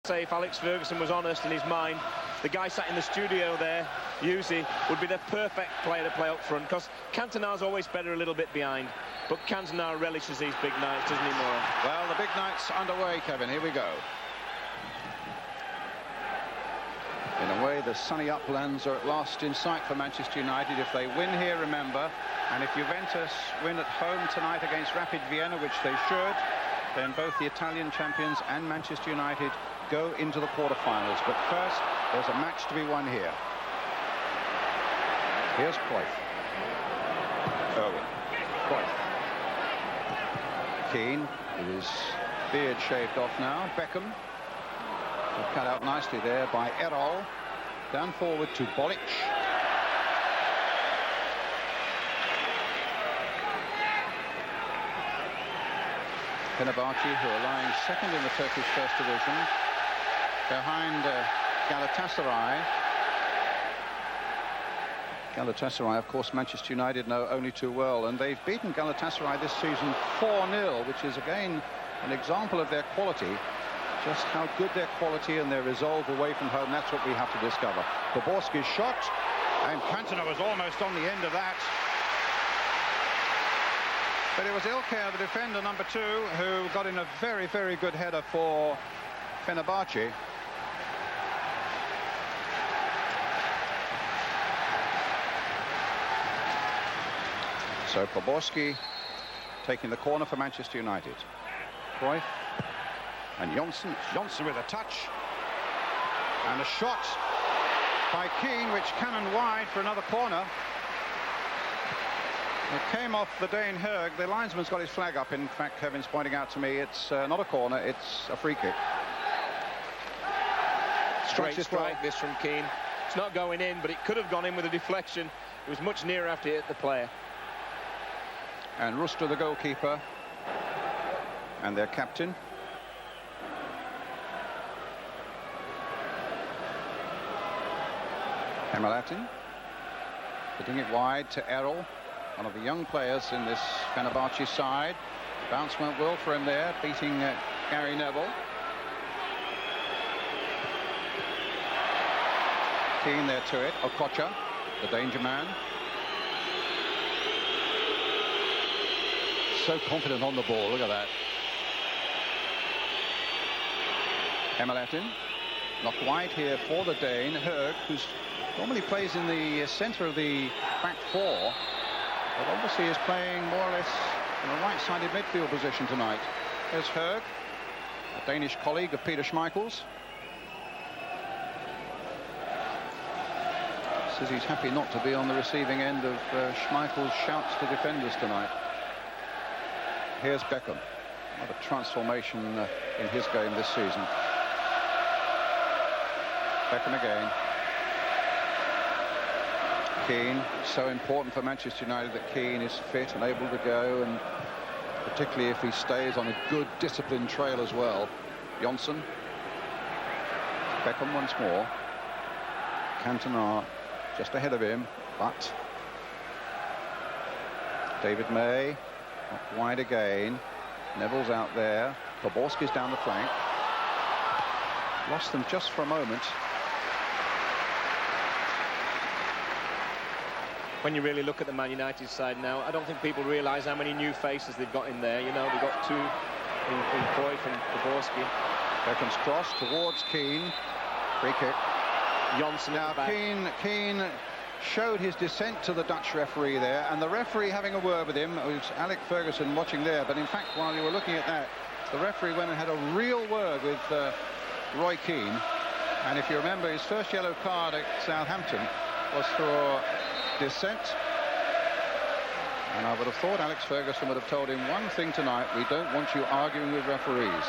say if Alex Ferguson was honest in his mind, the guy sat in the studio there, Yuzi, would be the perfect player to play up front, because Cantona's always better a little bit behind, but Cantona relishes these big nights, doesn't he, Moore? Well, the big night's underway, Kevin. Here we go. In a way, the sunny uplands are at last in sight for Manchester United. If they win here, remember, and if Juventus win at home tonight against Rapid Vienna, which they should, then both the Italian champions and Manchester United go into the quarterfinals. But first, there's a match to be won here. Here's Cruijff. Irwin. Cruijff. Keane, with his beard shaved off now. Beckham. Cut out nicely there by Erol. Down forward to Bolić. Fenerbahçe, who are lying second in the Turkish First Division, behind Galatasaray. Galatasaray, of course, Manchester United know only too well, and they've beaten Galatasaray this season 4-0, which is again an example of their quality. Just how good their quality and their resolve away from home, that's what we have to discover. Poborský's shot, and Cantona was almost on the end of that. But it was İlker, the defender, number 2, who got in a very, very good header for Fenerbahçe. So Poborský taking the corner for Manchester United. Cruijff. And Johnsen with a touch. And a shot by Keane, which cannon wide for another corner. It came off the Dane Høgh. The linesman's got his flag up. In fact, Kevin's pointing out to me it's not a corner, it's a free kick. Straight strike this from Keane. It's not going in, but it could have gone in with a deflection. It was much nearer after it hit the player. And Rüştü, the goalkeeper, and their captain. Kemalettin, putting it wide to Erol, one of the young players in this Fenerbahçe side. Bounce went well for him there, beating Gary Neville. Keane there to it. Okocha, the danger man. So confident on the ball, look at that. Kemalettin, knocked wide here for the Dane, Høgh, who's normally plays in the centre of the back 4, but obviously is playing more or less in a right-sided midfield position tonight. There's Høgh, a Danish colleague of Peter Schmeichel's. Says he's happy not to be on the receiving end of Schmeichel's shouts to defenders tonight. Here's Beckham. What a transformation in his game this season. Beckham again. Keane, so important for Manchester United that Keane is fit and able to go, and particularly if he stays on a good disciplined trail as well. Johnsen. Beckham once more. Cantona just ahead of him, but David May, up wide again. Neville's out there. Poborský's down the flank. Lost them just for a moment. When you really look at the Man United side now, I don't think people realise how many new faces they've got in there. You know, they've got 2 in Cruijff and Poborský. Beckham's cross towards Keane. Free kick. Johnsen now, Keane showed his dissent to the Dutch referee there, and the referee having a word with him, it was Alex Ferguson watching there, but in fact, while you were looking at that, the referee went and had a real word with Roy Keane. And if you remember, his first yellow card at Southampton was for dissent, and I would have thought Alex Ferguson would have told him one thing tonight: we don't want you arguing with referees.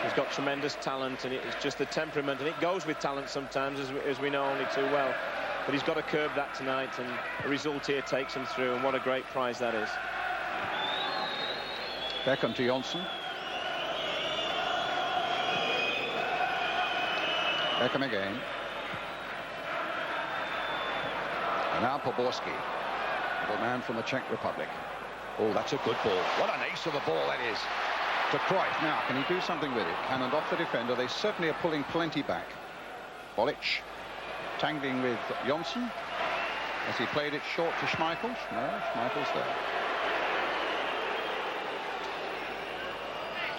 He's got tremendous talent, and it's just the temperament, and it goes with talent sometimes, as we know only too well, but he's got to curb that tonight, and the result here takes him through, and what a great prize that is. Beckham to Johnsen. Beckham again. And now Poborský, the man from the Czech Republic. Oh, that's a good ball. What an ace of a ball that is. to Cruijff. Now, can he do something with it? Cannoned off the defender. They certainly are pulling plenty back. Bolić tangling with Johnsen as he played it short to Schmeichel. No, Schmeichel's there.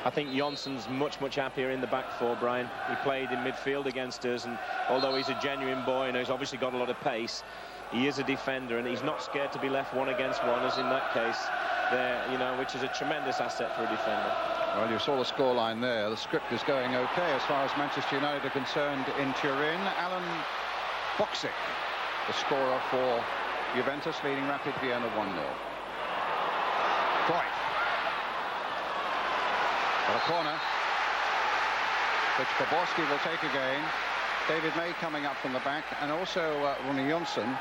I think Johnssen's much happier in the back four, Brian. He played in midfield against us, and although he's a genuine boy and he's obviously got a lot of pace, he is a defender, and he's not scared to be left one against one, as in that case there, you know, which is a tremendous asset for a defender. Well, you saw the scoreline there. The script is going okay as far as Manchester United are concerned in Turin. Alan Boksic, the scorer for Juventus, leading Rapid Vienna 1-0. Cruijff. Got a corner, which Poborský will take again. David May coming up from the back, and also Ronny Johnsen.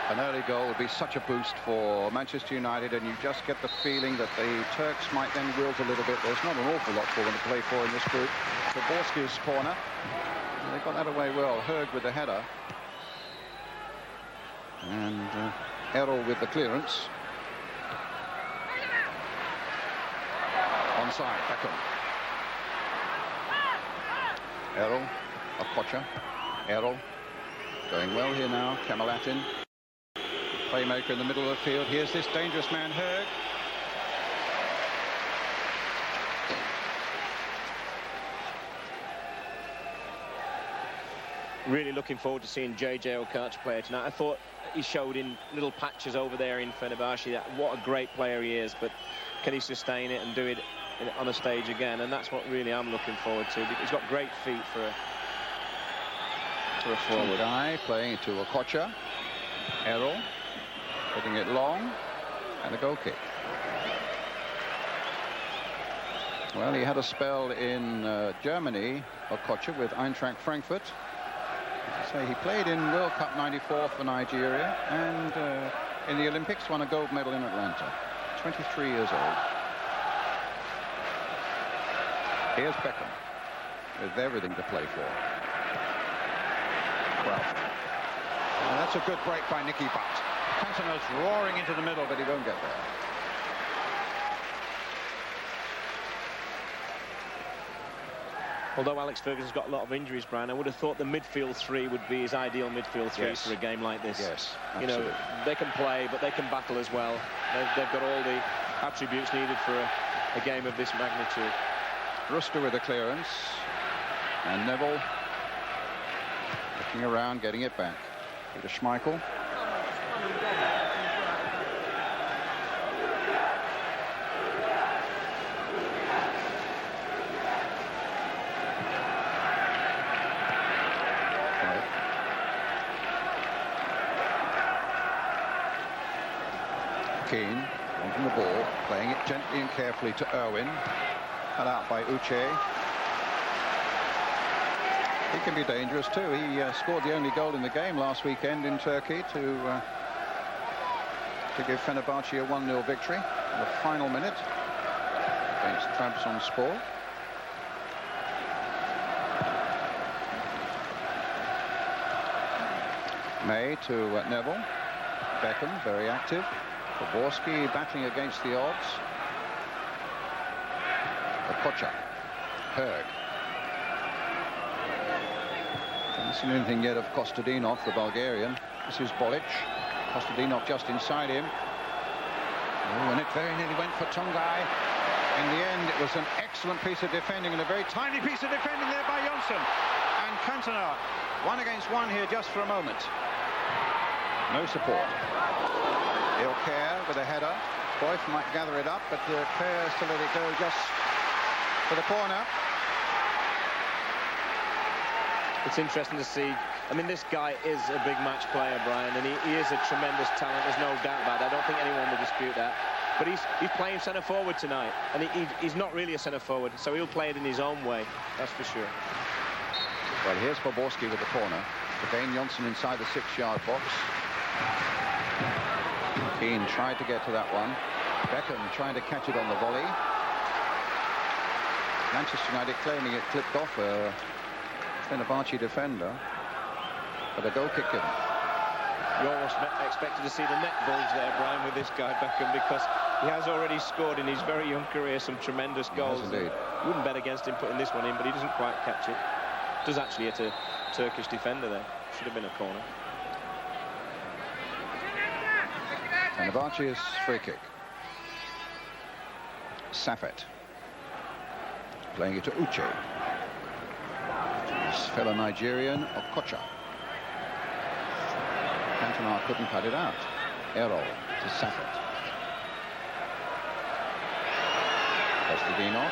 An early goal would be such a boost for Manchester United, and you just get the feeling that the Turks might then wilt a little bit. There's not an awful lot for them to play for in this group. Poborský's corner. They got that away well. Høgh with the header. And Erol with the clearance. Onside, Beckham. Erol, Okocha. Erol going well here now. Kemalettin, playmaker in the middle of the field. Here's this dangerous man, Høgh. Really looking forward to seeing Jay-Jay Okocha play tonight. I thought he showed in little patches over there in Fenerbahçe that what a great player he is, but can he sustain it and do it on a stage again? And that's what really I'm looking forward to, because he's got great feet for a forward. Guy playing it to Okocha. Erol hitting it long, and a goal kick. Well, he had a spell in Germany, Okocha, with Eintracht Frankfurt. As I say, he played in World Cup '94 for Nigeria, and in the Olympics won a gold medal in Atlanta. 23 years old. Here's Beckham with everything to play for. Cruijff. And that's a good break by Nicky Butt. Cantona's roaring into the middle, but he won't get there. Although Alex Ferguson's got a lot of injuries, Brian, I would have thought the midfield three would be his ideal midfield three for a game like this. Yes, you know, they can play, but they can battle as well. They've got all the attributes needed for a game of this magnitude. Rüştü with the clearance, and Neville looking around, getting it back. Peter Schmeichel. Keane wanting the ball, playing it gently and carefully to Irwin. Cut out by Uche. He can be dangerous too. He scored the only goal in the game last weekend in Turkey to give Fenerbahçe a 1-0 victory in the final minute against Trabzonspor. May to Neville. Beckham very active. Poborský battling against the odds. Okocha. Høgh. Haven't seen anything yet of Kostadinov, the Bulgarian. This is Bolić. Kostadinov just inside him. Oh, and it very nearly went for Tuncay. In the end, it was an excellent piece of defending, and a very tiny piece of defending there by Johnsen. And Cantona, 1 against 1 here just for a moment. No support. İlker with a header. Cruijff might gather it up, but cares to let it go just for the corner. It's interesting to see. I mean, this guy is a big match player, Brian, and he is a tremendous talent. There's no doubt about that. I don't think anyone will dispute that. But he's playing centre forward tonight, and he's not really a centre forward, so he'll play it in his own way. That's for sure. Well, here's Poborský with the corner. Again, Johnsen inside the 6-yard box. Keane tried to get to that one. Beckham trying to catch it on the volley. Manchester United claiming it clipped off a Fenerbahçe defender, but a goal kick given. You almost expected to see the net bulge there, Brian, with this guy Beckham, because he has already scored in his very young career some tremendous goals. Yes, indeed. You wouldn't bet against him putting this one in, but he doesn't quite catch it. Does actually hit a Turkish defender there. Should have been a corner. Fenerbahçe's free kick. Saffet playing it to Uche. His fellow Nigerian Okocha. Cantona couldn't cut it out. Erol to Saffet. Kostadinov.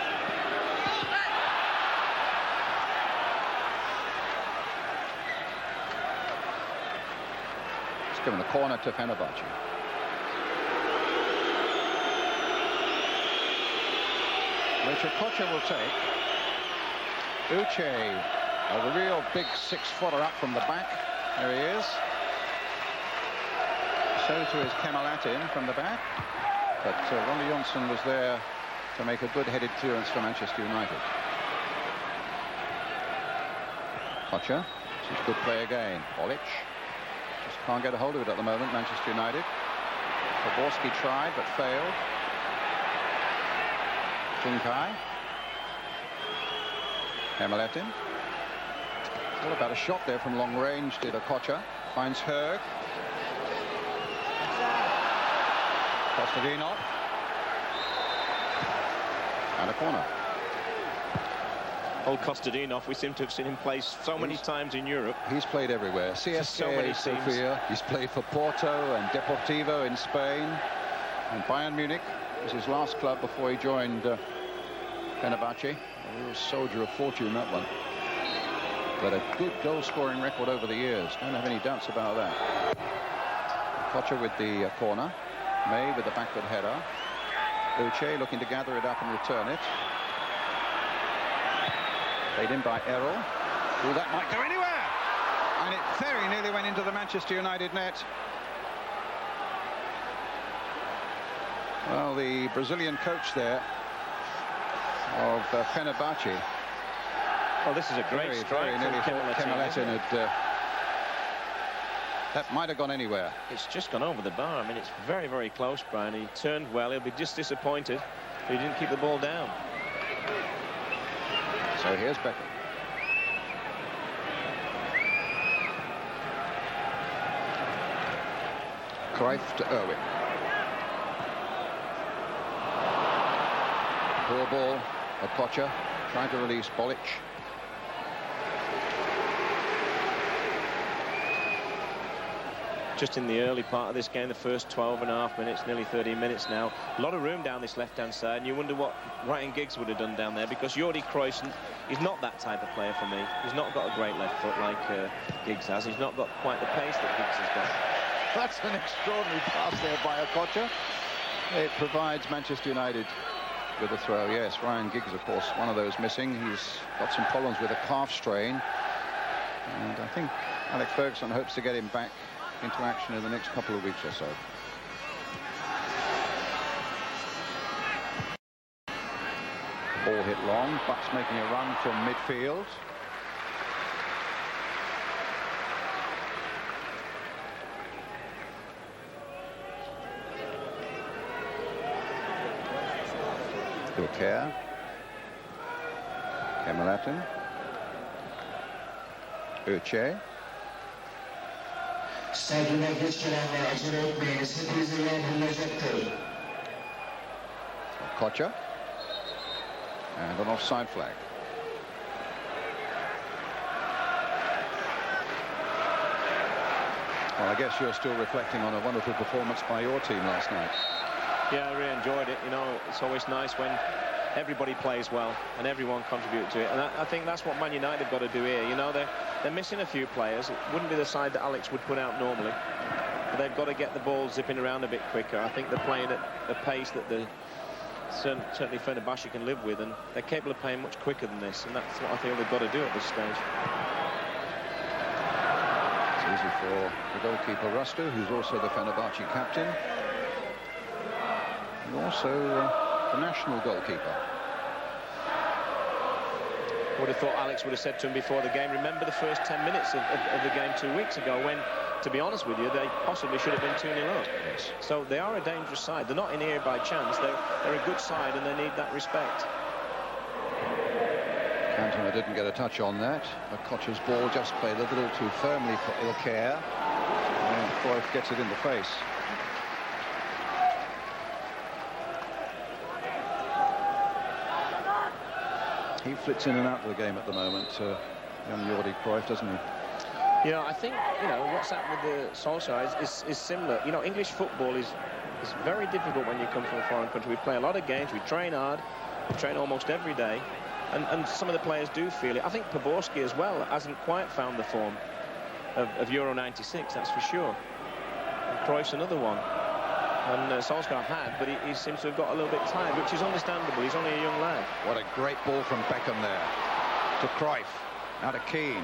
It's given a corner to Fenerbahçe. Which Okocha will take. Uche, a real big 6-footer up from the back. There he is. So to his Kemalettin from the back. But Ronny Johnsen was there to make a good-headed clearance for Manchester United. Okocha, this is good play again. Bolić just can't get a hold of it at the moment, Manchester United. Poborský tried but failed. Tuncay. Kemalettin. What about a shot there from long range? Did Okocha. Finds Høgh. Kostadinov. And a corner. Old Kostadinov, we seem to have seen him play so many times in Europe. He's played everywhere. CSKA, Sofia. He's played for Porto and Deportivo in Spain. And Bayern Munich was his last club before he joined Fenerbahçe. A real soldier of fortune, that one. But a good goal-scoring record over the years. Don't have any doubts about that. Okocha with the corner. May with the backward header. Uche looking to gather it up and return it. Played in by Erol. Oh, that might go anywhere! And it very nearly went into the Manchester United net. Well, the Brazilian coach there of Fenerbahçe. Well, this is a great strike. Very nearly Kemalettin had. That might have gone anywhere. It's just gone over the bar. I mean, it's very, very close, Brian. He turned well. He'll be just disappointed if he didn't keep the ball down. So here's Beckham. Cruijff to Irwin. Poor ball. Okocha trying to release Bolić. Just in the early part of this game, the first 12.5 minutes, nearly 13 minutes now. A lot of room down this left-hand side, and you wonder what Ryan Giggs would have done down there, because Jordi Cruijff is not that type of player for me. He's not got a great left foot like Giggs has. He's not got quite the pace that Giggs has got. That's an extraordinary pass there by Okocha. It provides Manchester United with a throw. Yes, Ryan Giggs, of course, one of those missing. He's got some problems with a calf strain, and I think Alex Ferguson hopes to get him back into action in the next couple of weeks or so. Ball hit long. Butt's making a run from midfield. Ilker. Kemalettin. Uche. Stadyuma geç gelenler acele etmeyiniz. Hepinize yardımlayacaktır. Okocha. And an offside flag. Well, I guess you're still reflecting on a wonderful performance by your team last night. Yeah, I really enjoyed it. You know, it's always nice when everybody plays well and everyone contributes to it. And I think that's what Man United have got to do here. You know, they're missing a few players. It wouldn't be the side that Alex would put out normally. But they've got to get the ball zipping around a bit quicker. I think they're playing at a pace that certainly Fenerbahçe can live with, and they're capable of playing much quicker than this. And that's what I feel they've got to do at this stage. It's easy for the goalkeeper Rüştü, who's also the Fenerbahçe captain. And also the national goalkeeper. would have thought Alex would have said to him before the game, remember the first 10 minutes of the game 2 weeks ago when, to be honest with you, they possibly should have been 2-0 up. Yes. So they are a dangerous side. They're not in here by chance. They're a good side and they need that respect. Cantona didn't get a touch on that. Okocha's ball just played a little too firmly for İlker. And Cruijff gets it in the face. He flits in and out of the game at the moment, young Jordi Cruijff, doesn't he? You know, I think, you know, what's happened with the Solskjær is similar. You know, English football is very difficult when you come from a foreign country. We play a lot of games, we train hard, we train almost every day, and some of the players do feel it. I think Poborský as well hasn't quite found the form of Euro 96, that's for sure. And Cruijff's another one. And Solskjær had, but he seems to have got a little bit tired, which is understandable. He's only a young lad. What a great ball from Beckham there to Cruijff. Now to Keane.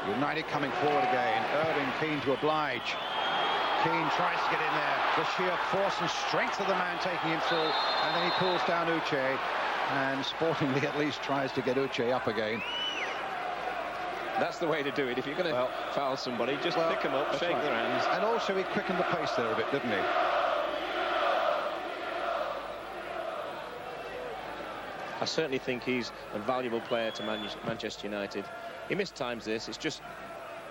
United coming forward again. Irwin, Keane to oblige. Keane tries to get in there. The sheer force and strength of the man taking him through, and then he pulls down Uche, and sportingly at least tries to get Uche up again. That's the way to do it. If you're going to foul somebody, just pick them up, shake their hands. And also he quickened the pace there a bit, didn't he? I certainly think he's a valuable player to Manchester United. He mistimes this, it's just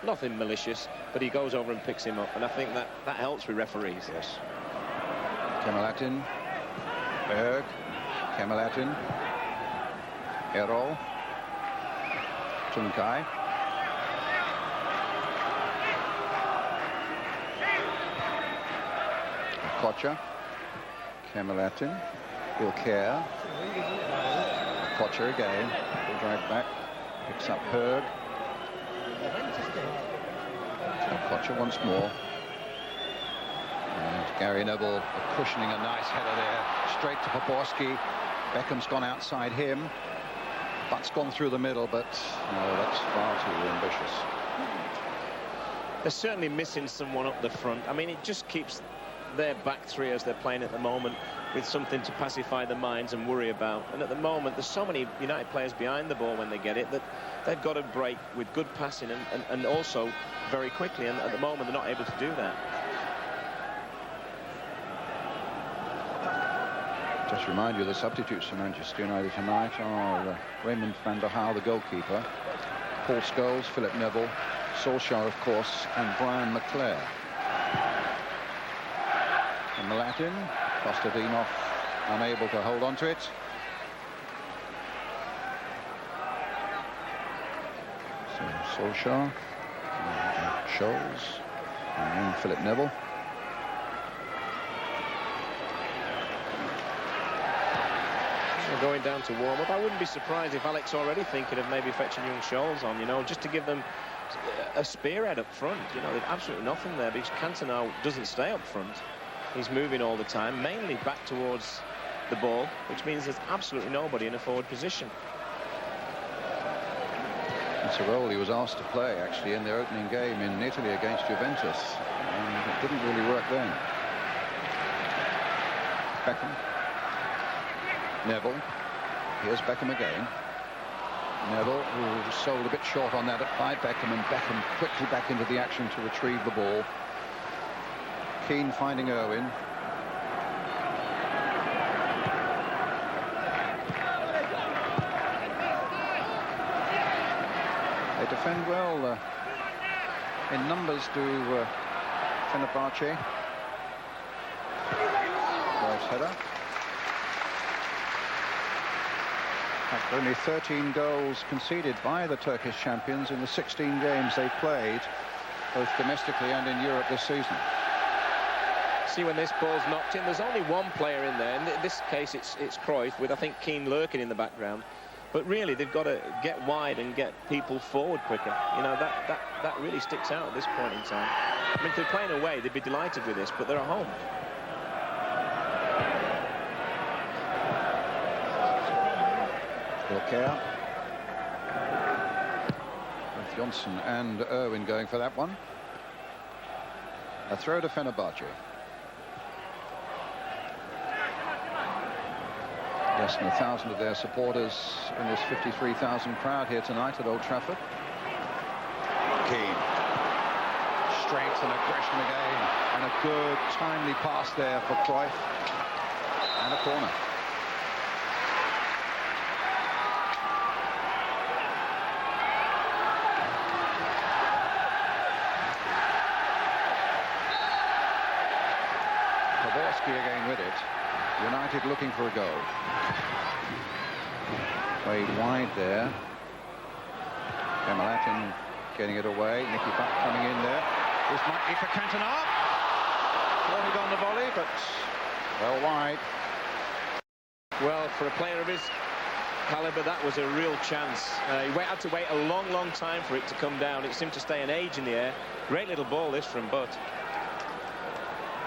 nothing malicious, but he goes over and picks him up, and I think that helps with referees. Yes. Kemalettin, Høgh, Kemalettin, Erol, Tuncay. Okocha, Kemalettin, İlker. Okocha again, drag back, picks up Høgh. Okocha once more. And Gary Neville cushioning a nice header there, straight to Poborský. Beckham's gone outside him. Butt's gone through the middle, but no, that's far too ambitious. They're certainly missing someone up the front. I mean, it just keeps their back three as they're playing at the moment with something to pacify the minds and worry about. And at the moment, there's so many United players behind the ball when they get it that they've got to break with good passing and also very quickly. And at the moment, they're not able to do that. Just remind you, the substitutes for Manchester United tonight are Raymond van der Haar, the goalkeeper, Paul Scholes, Phil Neville, Solskjær, of course, and Brian McClare. Kemalettin, Kostadinov unable to hold on to it. So Solskjær, Scholes, and then Phil Neville. Going down to warm up. I wouldn't be surprised if Alex already thinking of maybe fetching young Scholes on, you know, just to give them a spearhead up front. You know, they've absolutely nothing there because Cantona doesn't stay up front. He's moving all the time, mainly back towards the ball, which means there's absolutely nobody in a forward position. It's a role he was asked to play, actually, in their opening game in Italy against Juventus, and it didn't really work then. Beckham. Neville. Here's Beckham again. Neville, who was sold a bit short on that by Beckham, and Beckham quickly back into the action to retrieve the ball. Keane finding Irwin. They defend well in numbers to Fenerbahçe. Nice header. Only 13 goals conceded by the Turkish champions in the 16 games they played, both domestically and in Europe this season. See, when this ball's knocked in, there's only one player in there. In this case, it's Cruijff, with, I think, Keane lurking in the background. But really, they've got to get wide and get people forward quicker. You know, that really sticks out at this point in time. I mean, if they're playing away, they'd be delighted with this, but they're at home. İlker. With Johnsen and Irwin going for that one. A throw to Fenerbahçe. Less than 1,000 of their supporters in this 53,000 crowd here tonight at Old Trafford. Keane. Strength and aggression again. And a good, timely pass there for Cruijff. And a corner. Poborský again with it. United looking for a goal. Played wide there. Kemalettin getting it away. Nicky Butt coming in there. This might be for Cantona. Wanted on the volley, but well wide. Well, for a player of his calibre, that was a real chance. He had to wait a long, long time for it to come down. It seemed to stay an age in the air. Great little ball, this from Butt.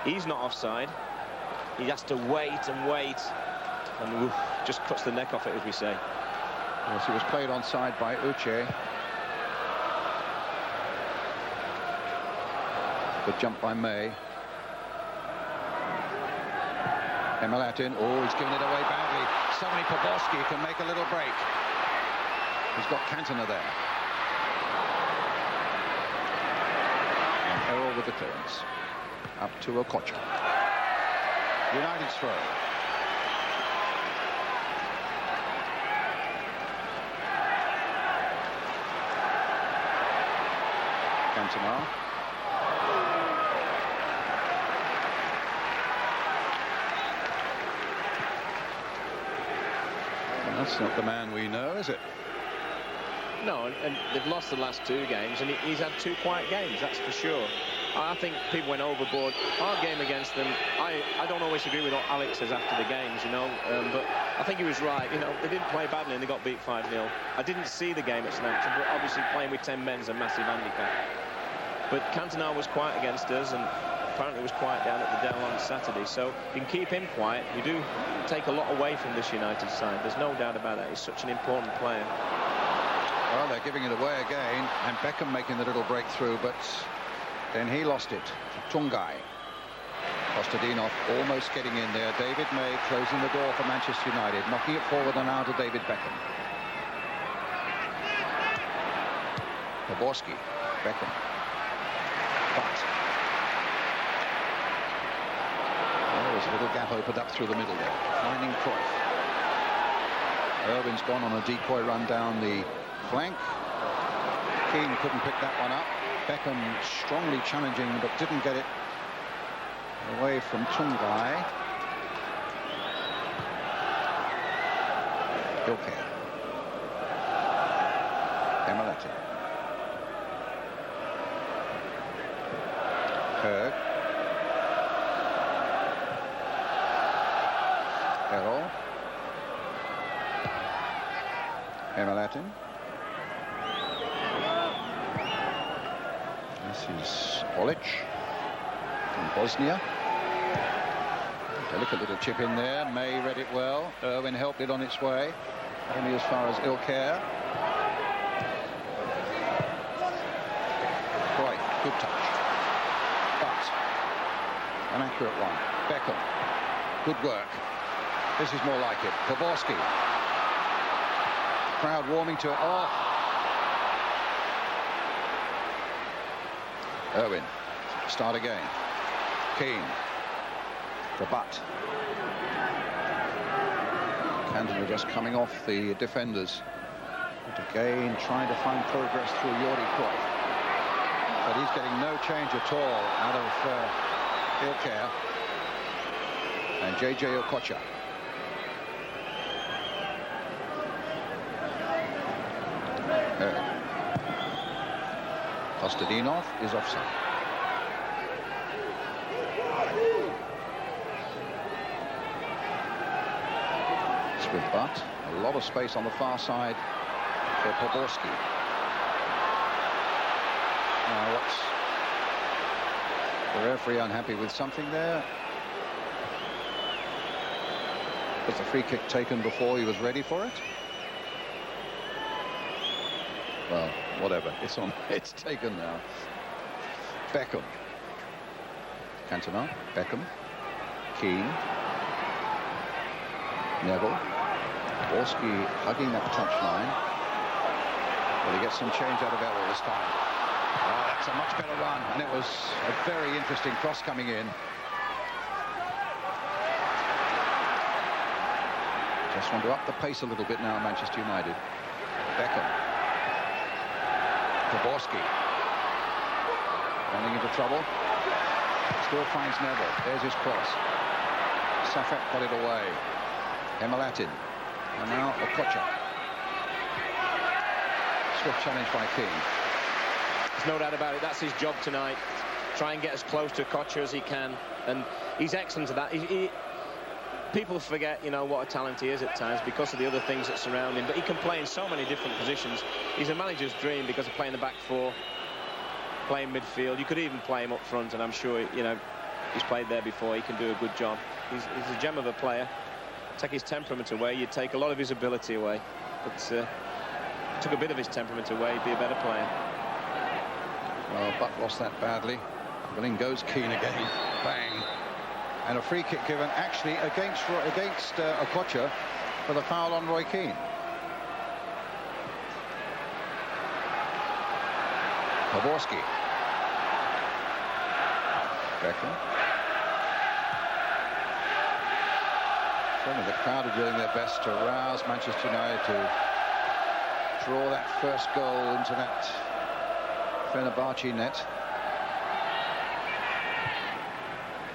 He's not offside. He has to wait and wait, and just cuts the neck off it, as we say. Yes, he was played onside by Uche. Good jump by May. Kemalettin, oh, he's given it away badly. Suddenly Poborský can make a little break. He's got Cantona there. And Erol with the clearance. Up to Okocha. United's throw. Cantona. Well, that's not the man we know, is it? No, and they've lost the last two games, and he's had two quiet games, that's for sure. I think people went overboard. Our game against them, I don't always agree with what Alex says after the games, you know, but I think he was right. You know, they didn't play badly and they got beat 5-0. I didn't see the game at Southampton, but obviously playing with 10 men is a massive handicap. But Cantona was quiet against us, and apparently was quiet down at the Dell on Saturday. So if you can keep him quiet, we do take a lot away from this United side. There's no doubt about that. He's such an important player. Well, they're giving it away again, and Beckham making the little breakthrough, but then he lost it to Tuncay. Kostadinov almost getting in there. David May closing the door for Manchester United, knocking it forward and out to David Beckham. Poborský, Beckham. But there's a little gap opened up through the middle there, finding Cruijff. Irwin's gone on a decoy run down the flank. Keane couldn't pick that one up. Beckham strongly challenging, but didn't get it away from Tuncay. Ilker. Kemalettin. Høgh. Erol. Kemalettin. This is Bolić from Bosnia. Delicate little chip in there. May read it well. Irwin helped it on its way. Only as far as Ilker. Cruijff, good touch. But an accurate one. Beckham. Good work. This is more like it. Poborský. Crowd warming to it. Oh. Irwin. Start again. Keane. For Butt. Cantona just coming off the defenders. But again, trying to find progress through Jordi Cruijff. But he's getting no change at all out of Ilker. And Jay-Jay Okocha. Kostadinov is offside. It's with Butt. A lot of space on the far side for Poborský. Now, what's the referee unhappy with something there? Was the free kick taken before he was ready for it? Well, whatever. It's on. It's taken now. Beckham. Cantona. Beckham. Keane. Neville. Poborský hugging that touchline. Will he get some change out of Erol this time? Oh, that's a much better run, and it was a very interesting cross coming in. Just want to up the pace a little bit now, Manchester United. Beckham. Poborský. Running into trouble. Still finds Neville. There's his cross. Saffet got it away. Kemalettin. And now Okocha. Swift challenge by Keane. There's no doubt about it. That's his job tonight. Try and get as close to Okocha as he can. And he's excellent at that. People forget, you know, what a talent he is at times because of the other things that surround him. But he can play in so many different positions. He's a manager's dream because of playing the back four, playing midfield. You could even play him up front, and I'm sure, you know, he's played there before. He can do a good job. He's a gem of a player. Take his temperament away, you'd take a lot of his ability away. But took a bit of his temperament away, he'd be a better player. Well, Butt lost that badly. Well, in goes Keane again. Bang. And a free kick given actually against Okocha for the foul on Roy Keane. Poborský. Beckham. Certainly the crowd are doing their best to rouse Manchester United to draw that first goal into that Fenerbahçe net.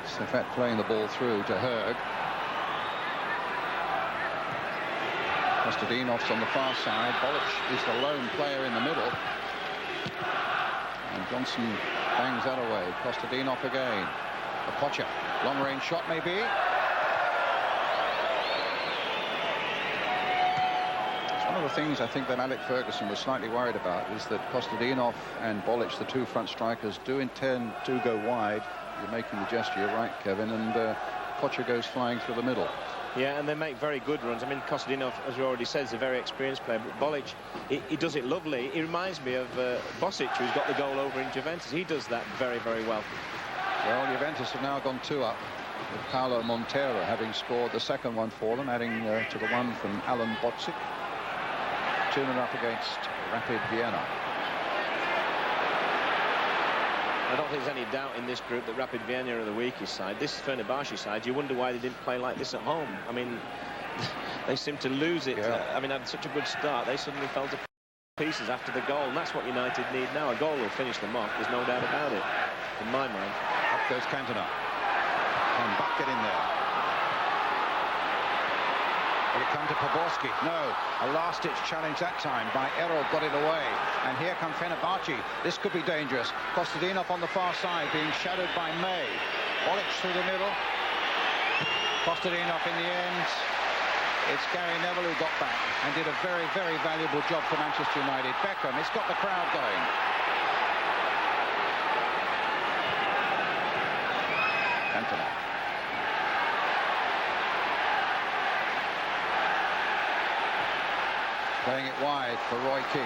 Saffet playing the ball through to Høgh. Kostadinov's on the far side. Bolić is the lone player in the middle. And Johnsen bangs that away. Kostadinov again. Okocha. Long range shot maybe. One of the things I think that Alex Ferguson was slightly worried about is that Kostadinov and Bolić, the two front strikers, do intend to go wide. You're making the gesture, you're right, Kevin, and Okocha goes flying through the middle. Yeah, and they make very good runs. I mean, Kostadinov, as you already said, is a very experienced player, but Bolić, he does it lovely. He reminds me of Bosic, who's got the goal over in Juventus. He does that very, very well. Well, Juventus have now gone 2 up, with Paulo Montero having scored the second one for them, adding to the one from Alan Bocic. 2-0 up against Rapid Vienna. I don't think there's any doubt in this group that Rapid Vienna are the weakest side. This Fenerbahçe side, you wonder why they didn't play like this at home. I mean, they seem to lose it. Yeah. I mean, had such a good start, they suddenly fell to pieces after the goal, and that's what United need now. A goal will finish them off, there's no doubt about it, in my mind. Up goes Cantona. Can Butt get in there? Will it come to Poborský? No. A last-ditch challenge that time by Erol, got it away. And here come Fenerbahçe. This could be dangerous. Kostadinov on the far side, being shadowed by May. Bolić through the middle. Kostadinov in the end. It's Gary Neville who got back and did a very, very valuable job for Manchester United. Beckham, it's got the crowd going. Cantona. Playing it wide for Roy Keane.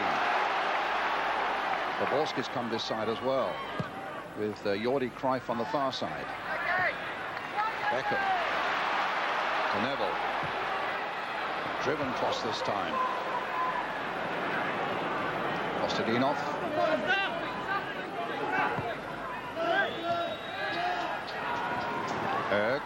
Poborský's come this side as well, with Jordi Cruijff on the far side. Beckham to Neville. Driven cross this time. Kostadinov. Høgh.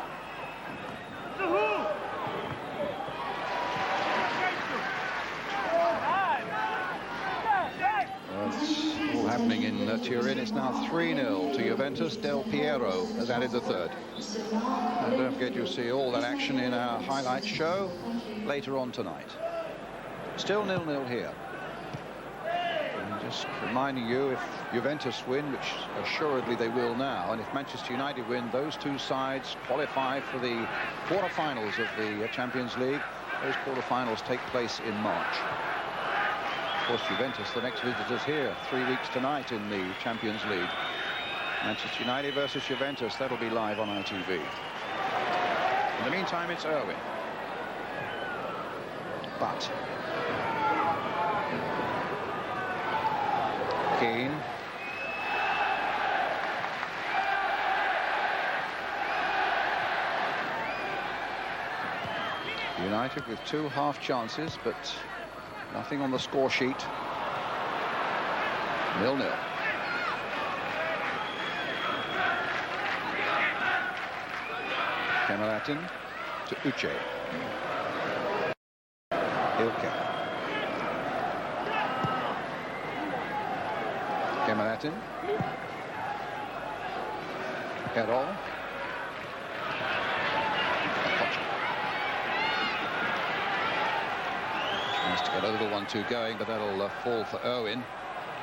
All happening in Turin. It's now 3-0 to Juventus. Del Piero has added the third. And don't forget, you'll see all that action in our highlights show later on tonight. Still 0-0 here. And just reminding you, if Juventus win, which assuredly they will now, and if Manchester United win, those two sides qualify for the quarterfinals of the Champions League. Those quarterfinals take place in March. Of course, Juventus, the next visitors here, 3 weeks tonight in the Champions League. Manchester United versus Juventus, that'll be live on ITV. In the meantime, it's Irwin. Butt. Keane. United with 2 half chances, but nothing on the score sheet. 0-0. Kemalettin to Uche. İlker. Kemalettin. Erol. Okocha. Tries to get a little 1-2 going, but that'll fall for Irwin.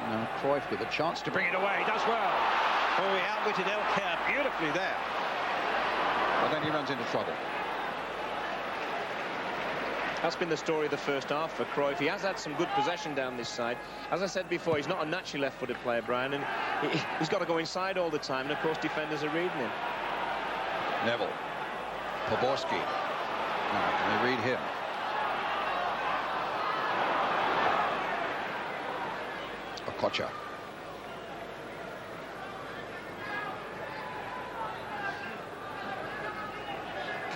Now Cruijff with a chance to bring it away. Does well. Oh, he outwitted İlker beautifully there. But then he runs into trouble. That's been the story of the first half for Cruijff. He has had some good possession down this side. As I said before, he's not a naturally left-footed player, Brian, and he's got to go inside all the time, and of course defenders are reading him. Neville. Poborský. Now, can they read him? Okocha.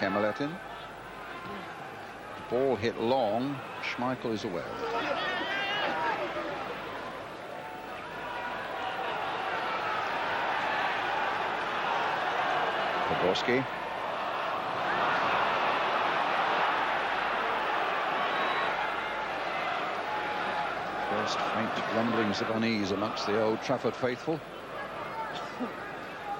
Kemalettin. Ball hit long. Schmeichel is aware of it. Poborský. First faint rumblings of unease amongst the Old Trafford faithful.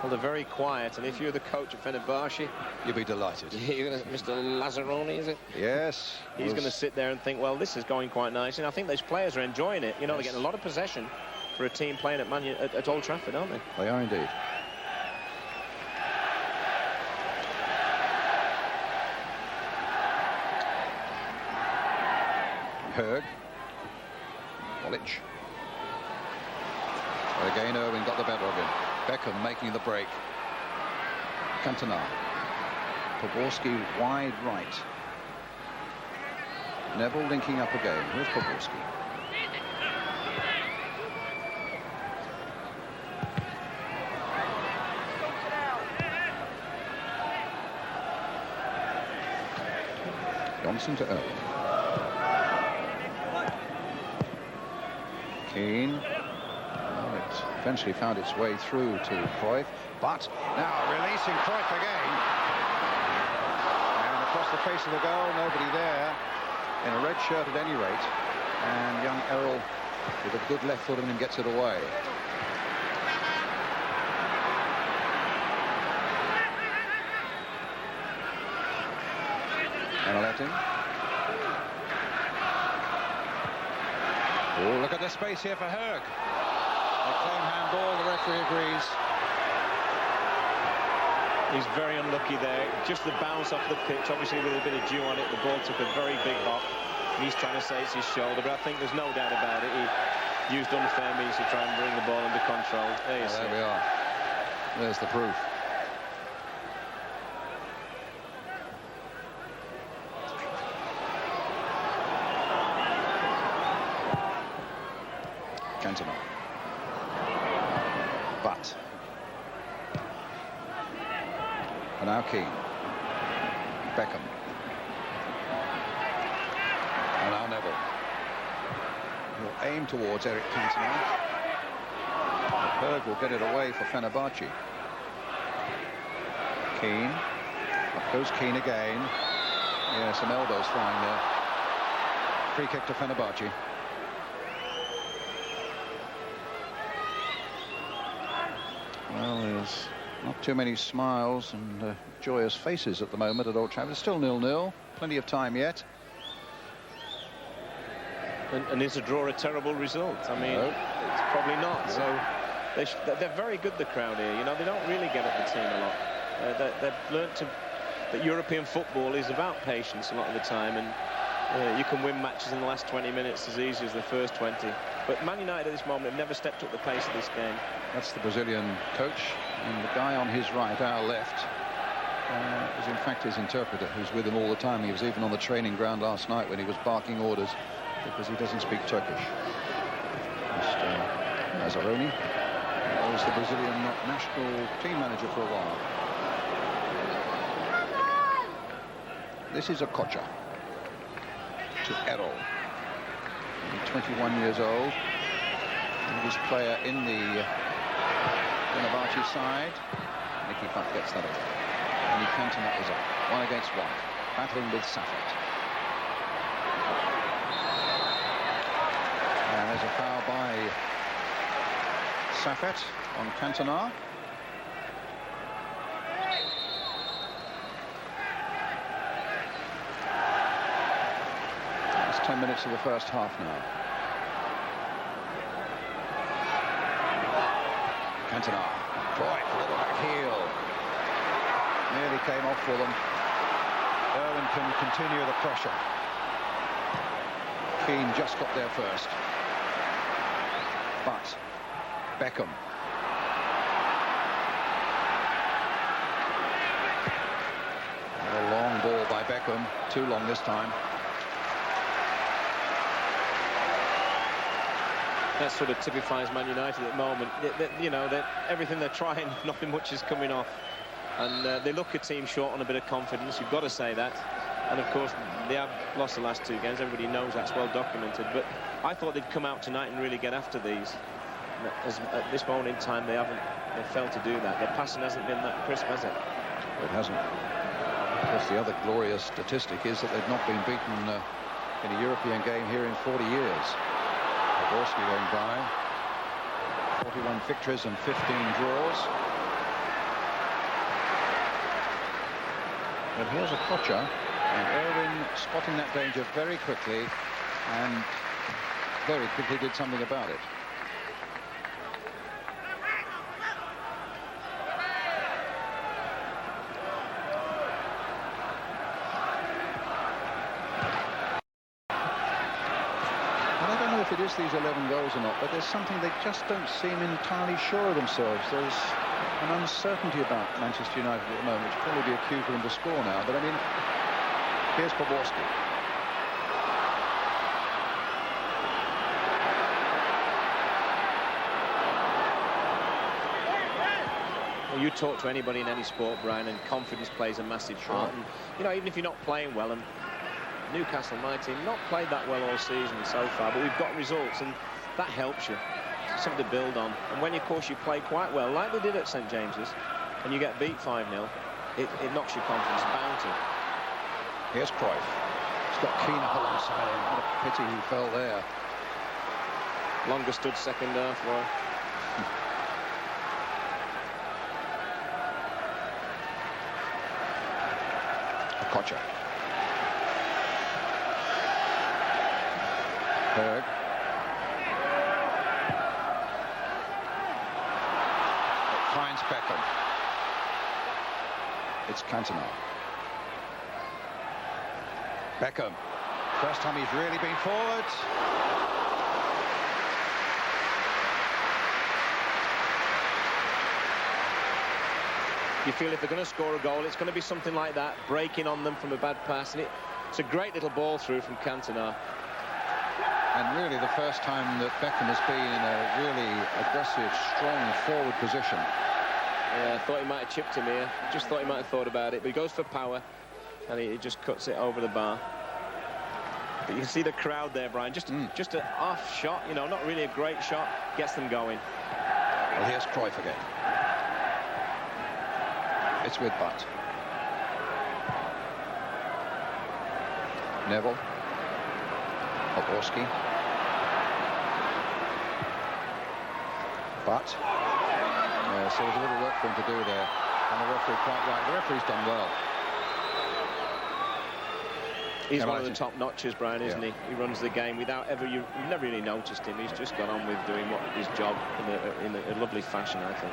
Well, they're very quiet, and if you're the coach of Fenerbahçe, you'll be delighted. You're gonna, Mr. Lazaroni, is it? Yes. He's going to sit there and think, well, this is going quite nice, and I think those players are enjoying it. You know, yes. They're getting a lot of possession for a team playing at Old Trafford, aren't they? They are indeed. Høgh. Bolić. But again, Irwin got the better of him. Beckham making the break. Cantona. Poborský wide right. Neville linking up again. Here's Poborský. Johnsen to Irwin. Keane. Well, it eventually found its way through to Cruijff, but now releasing Cruijff again. And across the face of the goal, nobody there. In a red shirt at any rate. And young Erol with a good left foot and gets it away. Kemalettin. Oh, look at the space here for Høgh. They claim handball, the referee agrees. He's very unlucky there. Just the bounce off the pitch, obviously with a bit of dew on it, the ball took a very big hop. And he's trying to say it's his shoulder, but I think there's no doubt about it. He used unfair means to try and bring the ball under control. There you see. There we are. There's the proof. Cantona. Butt. And now Keane. Beckham. And now Neville. He'll aim towards Eric Cantona. Høgh will get it away for Fenerbahçe. Keane. Up goes Keane again. Yeah, some elbows flying there. Free kick to Fenerbahçe. Well, there's not too many smiles and joyous faces at the moment at Old Trafford. It's still 0-0. Plenty of time yet. And is a draw a terrible result? I mean, no. It's probably not. No. So they're very good, the crowd here. You know, they don't really get at the team a lot. They've learnt that European football is about patience a lot of the time, and you can win matches in the last 20 minutes as easy as the first 20. But Man United at this moment have never stepped up the pace of this game. That's the Brazilian coach, and the guy on his right, our left, is in fact his interpreter, who's with him all the time. He was even on the training ground last night when he was barking orders, because he doesn't speak Turkish. Mr. Lazaroni was the Brazilian national team manager for a while. This is Okocha. to Erol. 21 years old. English player in the Fenerbahçe side. Nicky Butt gets that away. And Cantona is up. 1 against 1. Battling with Saffet. And there's a foul by Saffet on Cantona. It's 10 minutes of the first half now. Cantona. Cruijff, a little back heel. Nearly came off for them. Irwin can continue the pressure. Keane just got there first. But Beckham. A long ball by Beckham. Too long this time. That sort of typifies Man United at the moment. You know, everything they're trying, nothing much is coming off. And they look a team short on a bit of confidence. You've got to say that. And, of course, they have lost the last 2 games. Everybody knows that's well documented. But I thought they'd come out tonight and really get after these. At this moment in time, they failed to do that. Their passing hasn't been that crisp, has it? It hasn't. Of course, the other glorious statistic is that they've not been beaten in a European game here in 40 years. Poborský going by. 41 victories and 15 draws. But here's Okocha, and Irwin spotting that danger very quickly, and very quickly did something about it. If it is these 11 goals or not, but there's something they just don't seem entirely sure of themselves. There's an uncertainty about Manchester United at the moment, which will probably be a cue for them to score now. But I mean, here's Poborský. Well, you talk to anybody in any sport, Brian, and confidence plays a massive part. And, you know, even if you're not playing well, and Newcastle, my team, not played that well all season so far, but we've got results, and that helps you. Something to build on. And when, of course, you play quite well, like they did at St James's, and you get beat 5-0, it knocks your confidence bound to. Here's Cruijff. He's got Keane up alongside him. What a pity he fell there. Longer stood second half, Roy. Okocha. Høgh. It finds Beckham. It's Cantona. Beckham. First time he's really been forward. You feel if they're going to score a goal, it's going to be something like that, breaking on them from a bad pass. And it's a great little ball through from Cantona. And really the first time that Beckham has been in a really aggressive, strong forward position. Yeah, I thought he might have chipped him here. Just thought he might have thought about it. But he goes for power, and he just cuts it over the bar. But you can see the crowd there, Brian. Just an off shot, you know, not really a great shot. Gets them going. Well, here's Cruijff again. It's with Butt. Neville. Poborský. Butt. So there's a little work for him to do there. And the referee quite right. The referee's done well. He's one of the top notches, Brian, isn't he? He runs the game without ever... You've never really noticed him. He's just gone on with doing his job in a lovely fashion, I think.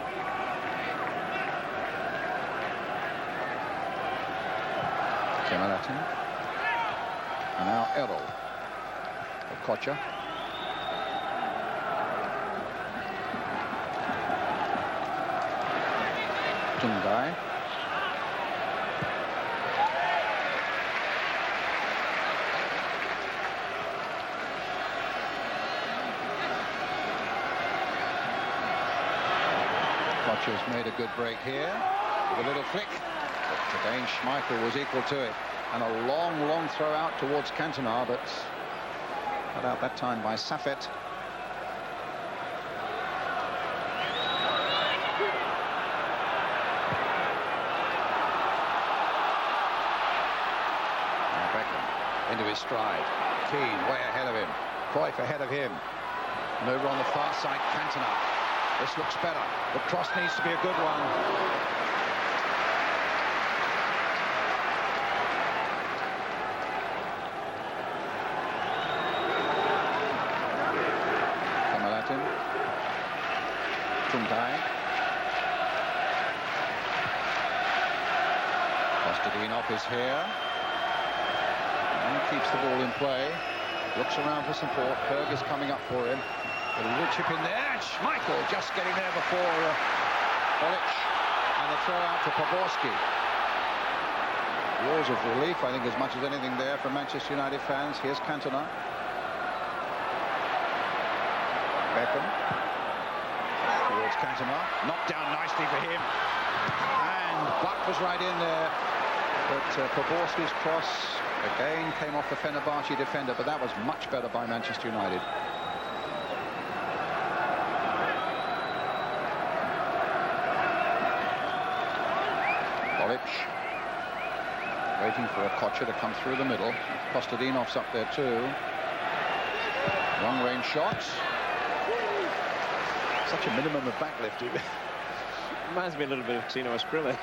Kemalettin. And now Erol. Okocha. Tuncay. Okocha's made a good break here with a little flick. But again, Schmeichel was equal to it. And a long throw out towards Cantona, but cut out that time by Saffet. Beckham into his stride. Keane way ahead of him. Cruijff ahead of him. And over on the far side, Cantona. This looks better. The cross needs to be a good one. Kemalettin. Tuncay. Kostadinov is here. And keeps the ball in play. Looks around for support. Høgh is coming up for him. But a little chip in there. And Schmeichel just getting there before Bolić. And the throw out to Poborský. Roars of relief, I think, as much as anything there from Manchester United fans. Here's Cantona. Beckham. Towards Cantona. Knocked down nicely for him. And Butt was right in there. But Poborský's cross again came off the Fenerbahçe defender, but that was much better by Manchester United. Bolić waiting for Okocha to come through the middle. Kostadinov's up there too. Long range shot. Such a minimum of backlift. Reminds me a little bit of Tino Asprilla.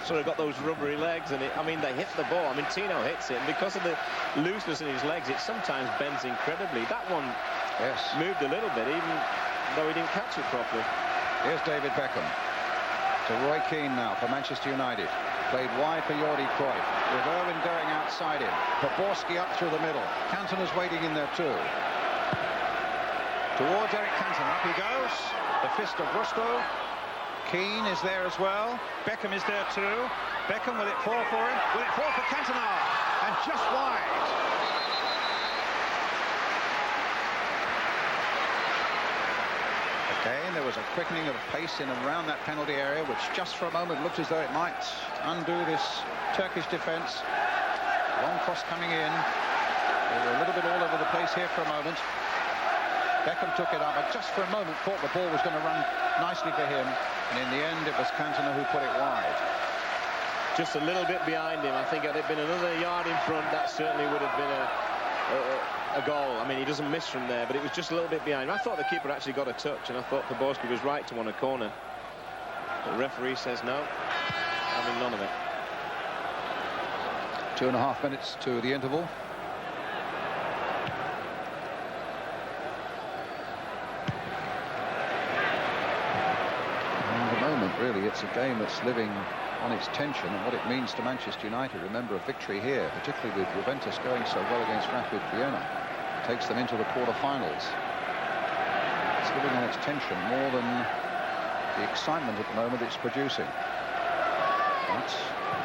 Sort of got those rubbery legs, and I mean, they hit the ball. I mean, Tino hits it, and because of the looseness in his legs, it sometimes bends incredibly. That one moved a little bit, even though he didn't catch it properly. Here's David Beckham. To Roy Keane now for Manchester United. Played wide for Jordi Cruijff, with Irwin going outside him. Poborský up through the middle. Cantona's waiting in there too. Towards Eric Cantona, up he goes. The fist of Rüştü. Keane is there as well. Beckham is there too. Beckham, will it fall for him? Will it fall for Cantona? And just wide. Again, there was a quickening of pace in and around that penalty area, which just for a moment looked as though it might undo this Turkish defence. Long cross coming in. They were a little bit all over the place here for a moment. Beckham took it up, but just for a moment thought the ball was going to run nicely for him. And in the end, it was Cantona who put it wide. Just a little bit behind him. I think had it been another yard in front, that certainly would have been a goal. I mean, he doesn't miss from there, but it was just a little bit behind him. I thought the keeper actually got a touch, and I thought Poborský was right to want a corner. The referee says no, having none of it. 2.5 minutes to the interval. Really, it's a game that's living on its tension and what it means to Manchester United. Remember, a victory here, particularly with Juventus going so well against Rapid Vienna, takes them into the quarter-finals. It's living on its tension more than the excitement at the moment it's producing. But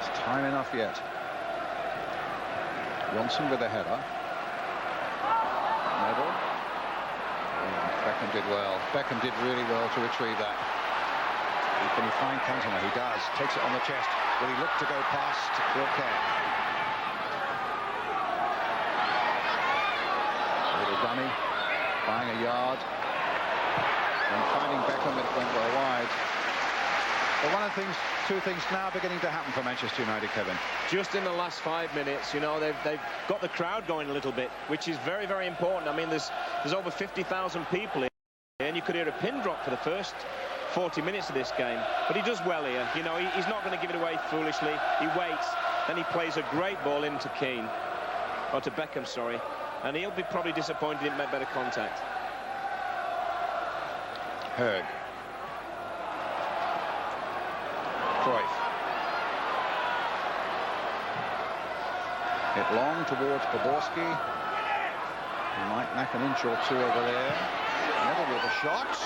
it's time enough yet. Johnsen with a header. Neville. Beckham did well. Beckham did really well to retrieve that. Can he find Cantona? He does. Takes it on the chest. Will he look to go past? Okay. A little dummy. Buying a yard. And finding Beckham, it went well wide. But two things now beginning to happen for Manchester United, Kevin. Just in the last 5 minutes, you know, they've got the crowd going a little bit, which is very, very important. I mean, there's over 50,000 people here, and you could hear a pin drop for the first 40 minutes of this game, but he does well here. You know, he's not going to give it away foolishly. He waits, then he plays a great ball into Keane, or to Beckham, sorry, and he'll be probably disappointed he didn't make better contact. Høgh. Cruijff. Hit long towards Poborský. He might knack an inch or two over there. Neville with a shot.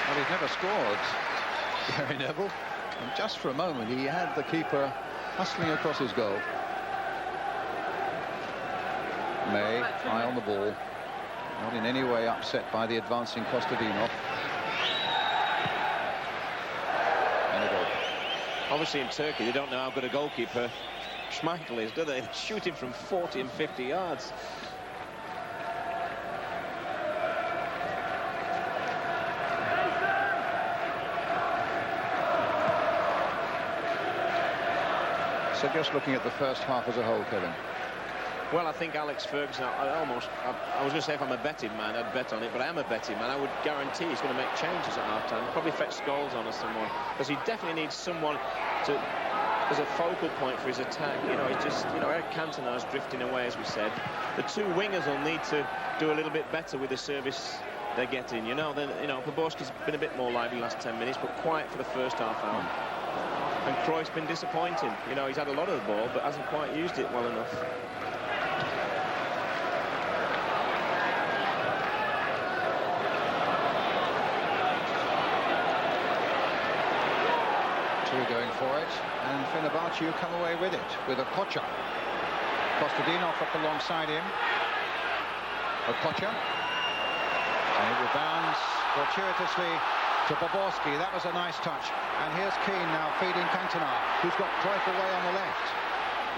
Well, he's never scored, Gary Neville. And just for a moment, he had the keeper hustling across his goal. May, eye on the ball. Not in any way upset by the advancing Kostadinov. And a goal. Obviously in Turkey, they don't know how good a goalkeeper Schmeichel is, do they? They're shooting from 40 and 50 yards. So just looking at the first half as a whole, Kevin. Well, I think Alex Ferguson, I was going to say if I'm a betting man, I'd bet on it, but I am a betting man. I would guarantee he's going to make changes at half-time. Probably fetch Scholes on or someone, because he definitely needs someone to, as a focal point for his attack. You know, he's just, you know, Eric Cantona's drifting away, as we said. The two wingers will need to do a little bit better with the service they're getting. You know, then, you know, Poborský's been a bit more lively the last 10 minutes, but quiet for the first half hour. And Cruijff's been disappointing. You know, he's had a lot of the ball, but hasn't quite used it well enough. Going for it, and Fenerbahçe come away with it, with Okocha. Kostadinov up alongside him. Okocha. And he rebounds fortuitously to Poborský. That was a nice touch. And here's Keane now feeding Cantona, who's got Cruijff away on the left.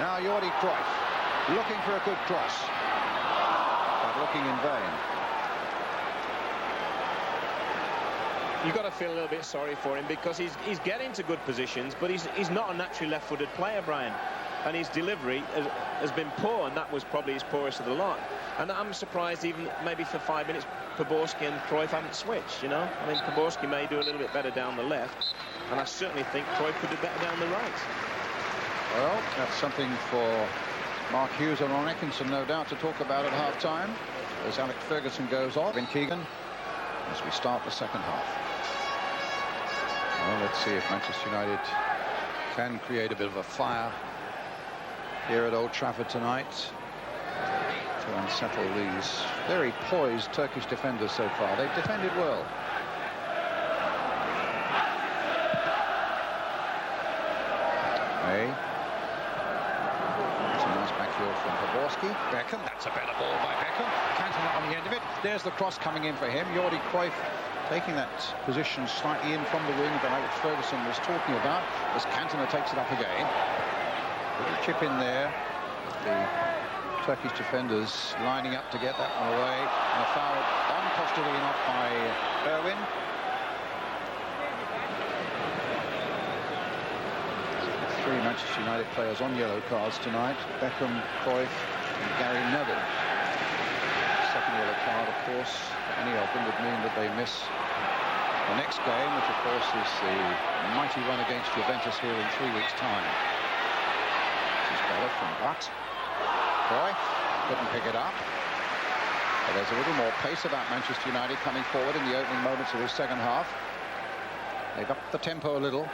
Now Jordi Cruijff, looking for a good cross, but looking in vain. You've got to feel a little bit sorry for him, because he's getting to good positions, but he's not a naturally left-footed player, Brian. And his delivery has been poor, and that was probably his poorest of the lot. And I'm surprised even maybe for 5 minutes Poborský and Cruijff haven't switched, you know. I mean, Poborský may do a little bit better down the left, and I certainly think Cruijff could do better down the right. Well, that's something for Mark Hughes and Ron Atkinson, no doubt, to talk about at half-time, as Alex Ferguson goes off in Keegan as we start the second half. Well, let's see if Manchester United can create a bit of a fire here at Old Trafford tonight to unsettle these very poised Turkish defenders so far. They've defended well. Hey. That's a nice backfield from Poborský. Beckham, that's a better ball by Beckham. Cantona on the end of it. There's the cross coming in for him. Jordi Cruijff taking that position slightly in from the wing that Alex Ferguson was talking about, as Cantona takes it up again. Little chip in there. The Turkish defenders lining up to get that one away. And a foul on Kostadinov by Irwin. Three Manchester United players on yellow cards tonight. Beckham, Cruijff and Gary Neville. Second yellow card, of course, any of them would mean that they miss the next game, which of course is the mighty run against Juventus here in 3 weeks' time. This is better from Butt. Cruijff couldn't pick it up. But there's a little more pace about Manchester United coming forward in the opening moments of this second half. They've upped the tempo a little.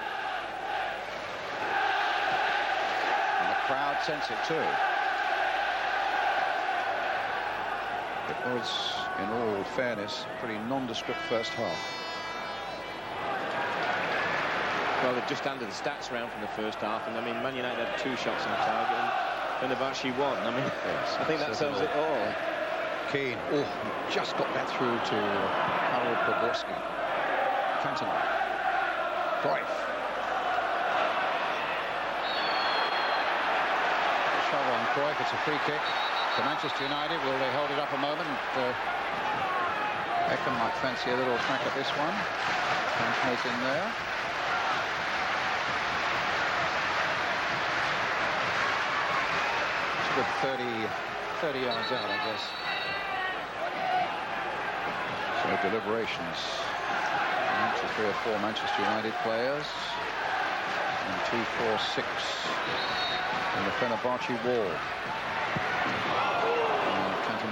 And the crowd sense it too. It was, in all fairness, a pretty nondescript first half. Well, they've just handed the stats around from the first half, and I mean, Man United had 2 shots on target, and Fenerbahçe 1. I mean, yes, I think that tells it all. Keane, oh, just got that through to Karel Poborský. Cantona. Cruijff. Shove on Cruijff, it's a free kick to Manchester United. Will they hold it up a moment? Beckham might fancy a little crack at this one. Cantona's in there. It's a good 30 yards out, I guess. So deliberations amongst the 3 or 4 Manchester United players. And 2, 4, 6 in the Fenerbahçe wall.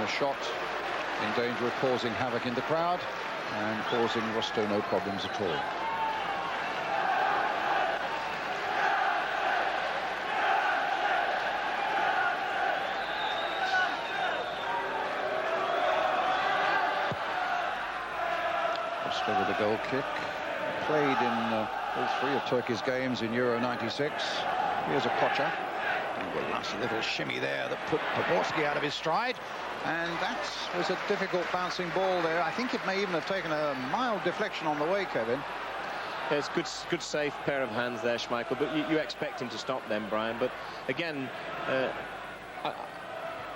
A shot in danger of causing havoc in the crowd and causing Rüştü no problems at all. Rüştü with a goal kick. Played in all 3 of Turkey's games in Euro 96. Here's Okocha. A nasty little shimmy there that put Poborský out of his stride, and that was a difficult bouncing ball there. I think it may even have taken a mild deflection on the way, Kevin. It's good safe pair of hands there, Schmeichel, but you expect him to stop them, Brian. But again,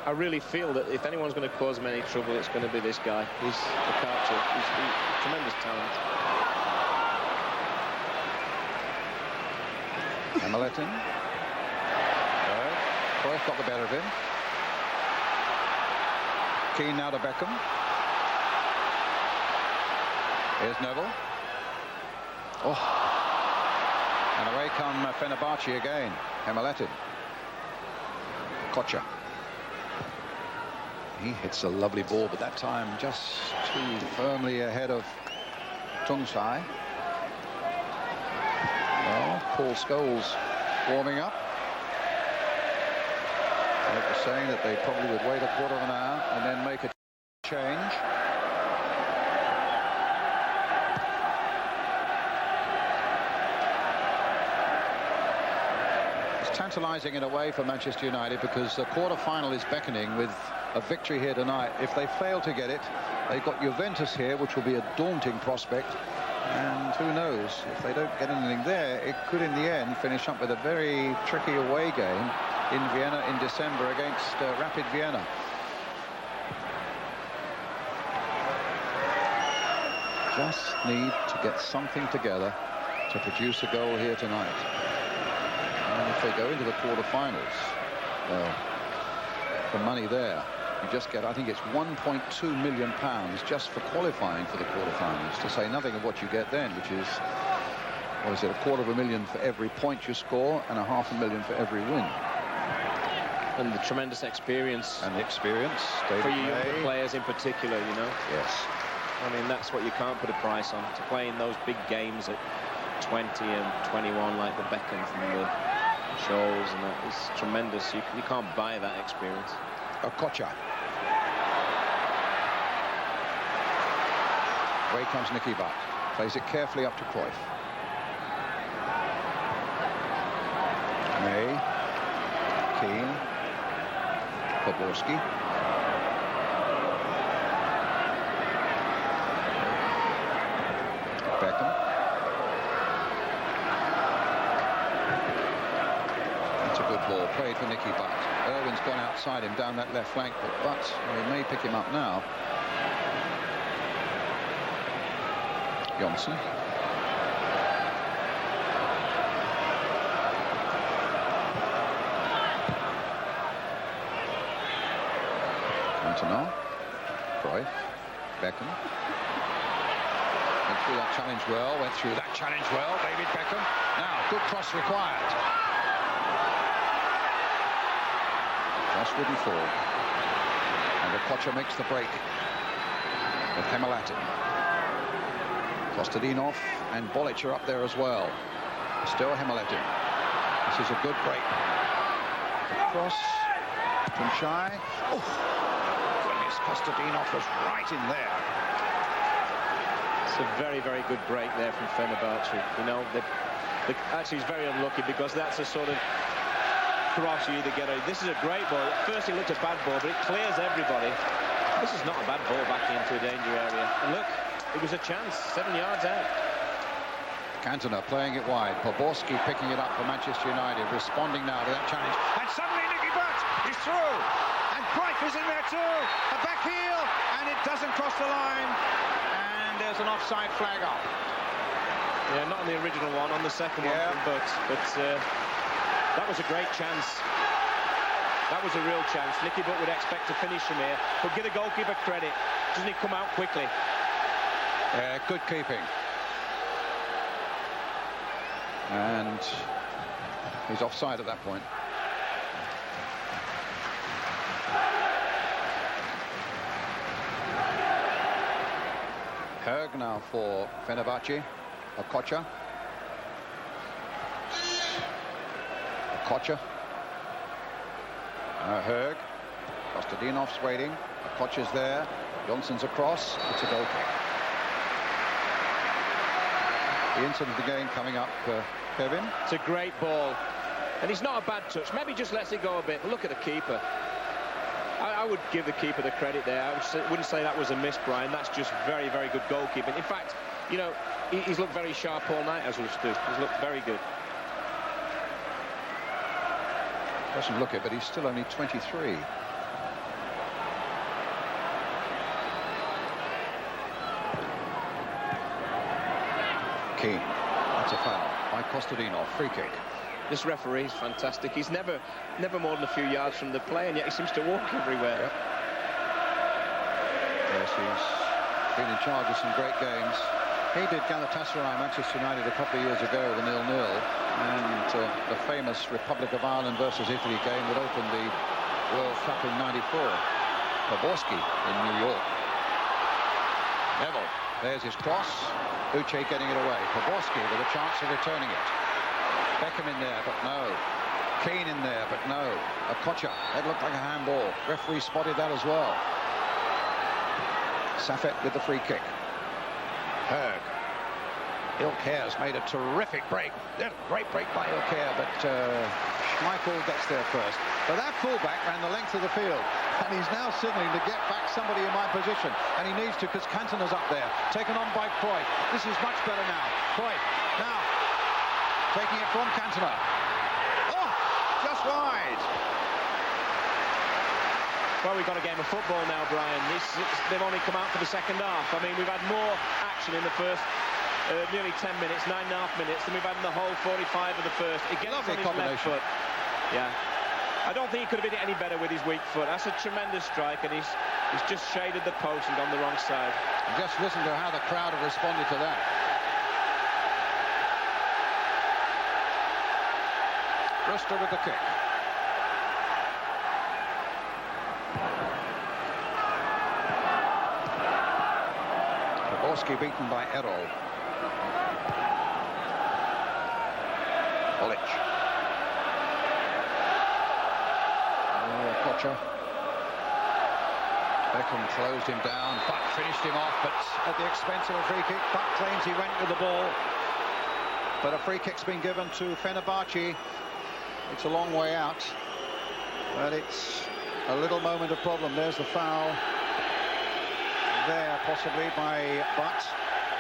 I really feel that if anyone's going to cause him any trouble, it's going to be this guy. He's Okocha. He's tremendous talent. Kemalettin. Cruijff got the better of him. Keane now to Beckham. Here's Neville. Oh. And away come Fenerbahçe again. Kemalettin. Okocha. He hits a lovely ball, but that time just too firmly ahead of Tuncay. Well, Paul Scholes warming up. They were saying that they probably would wait a quarter of an hour and then make a change. It's tantalising in a way for Manchester United because the quarter-final is beckoning with a victory here tonight. If they fail to get it, they've got Juventus here, which will be a daunting prospect. And who knows, if they don't get anything there, it could in the end finish up with a very tricky away game in Vienna in December against Rapid Vienna. Just need to get something together to produce a goal here tonight. And if they go into the quarter-finals, well, the money there, you just get, I think it's £1.2 million just for qualifying for the quarterfinals, to say nothing of what you get then, which is, what is it, $250,000 for every point you score and $500,000 for every win. And the tremendous experience. And the experience, David for you younger players in particular, you know. Yes. I mean, that's what you can't put a price on. To play in those big games at 20 and 21, like the Beckham from the Scholes, and that is tremendous. You can't buy that experience. Okocha. Away comes Nicky Butt. Plays it carefully up to Cruijff. May. Keane. Poborský. Beckham. That's a good ball. Played for Nicky Butt. Irwin's gone outside him down that left flank, but Butt, well, he may pick him up now. Johnsen. Cantona. Cruijff. Beckham. Went through that challenge well. Went through that challenge well. David Beckham. Now, good cross required. Just wouldn't fall. And Okocha makes the break with Kemalettin. Kostadinov and Bolić are up there as well. Still Kemalettin. This is a good break. Cross. Tuncay. Oh, goodness, Kostadinov was right in there. It's a very, very good break there from Fenerbahçe. You know, actually he's very unlucky because that's a sort of cross you either get a... This is a great ball. At first it looked a bad ball, but it clears everybody. This is not a bad ball back into a danger area. And look, it was a chance, 7 yards out. Cantona playing it wide. Poborský picking it up for Manchester United, responding now to that challenge. And suddenly Nicky Butt is through. And Cruijff is in there too. A back heel, and it doesn't cross the line. And there's an offside flag up. Yeah, not on the original one, on the second one from Butt. But that was a great chance. That was a real chance. Nicky Butt would expect to finish from here, but give the goalkeeper credit. Doesn't he come out quickly? Good keeping. And he's offside at that point. Høgh now for Fenerbahçe. Okocha. Okocha. Høgh. Kostadinov's waiting. Okocha's there. Johnsen's across. It's a goal kick. The incident of the game coming up, Kevin. It's a great ball. And it's not a bad touch. Maybe just lets it go a bit. But look at the keeper. I would give the keeper the credit there. I wouldn't say that was a miss, Brian. That's just very, very good goalkeeping. In fact, you know, he's looked very sharp all night, as Rüştü. He's looked very good. Doesn't look it, but he's still only 23. Keane. That's a foul by Kostadinov. Free kick. This referee is fantastic. He's never more than a few yards from the play, and yet he seems to walk everywhere. Yep. Yes, he's been in charge of some great games. He did Galatasaray, Manchester United, a couple of years ago with a 0-0, and the famous Republic of Ireland versus Italy game that opened the World Cup in '94. Poborský in New York. Neville, there's his cross. Uche getting it away. Poborský with a chance of returning it. Beckham in there, but no. Keane in there, but no. Okocha, that looked like a handball. Referee spotted that as well. Saffet with the free kick. Høgh. İlker has made a terrific break. Great break by İlker, but Schmeichel gets there first. But that fullback ran the length of the field, and he's now signaling to get back somebody in my position, and he needs to because Cantona's up there, taken on by Cruijff. This is much better now. Cruijff now taking it from Cantona. Oh, just wide. Well, we've got a game of football now, Brian. They've only come out for the second half. I mean, we've had more action in the first nearly 10 minutes, 9.5 minutes, than we've had in the whole 45 of the first. It gets on his left foot. Yeah. I don't think he could have hit it any better with his weak foot. That's a tremendous strike, and he's just shaded the post and gone the wrong side. And just listen to how the crowd have responded to that. Rüştü with the kick. Poborský beaten by Erol. Bolić. Okocha. Beckham closed him down. Butt finished him off, but at the expense of a free kick. Butt claims he went with the ball. But a free kick's been given to Fenerbahçe. It's a long way out. But it's a little moment of problem. There's the foul. There, possibly, by Butt.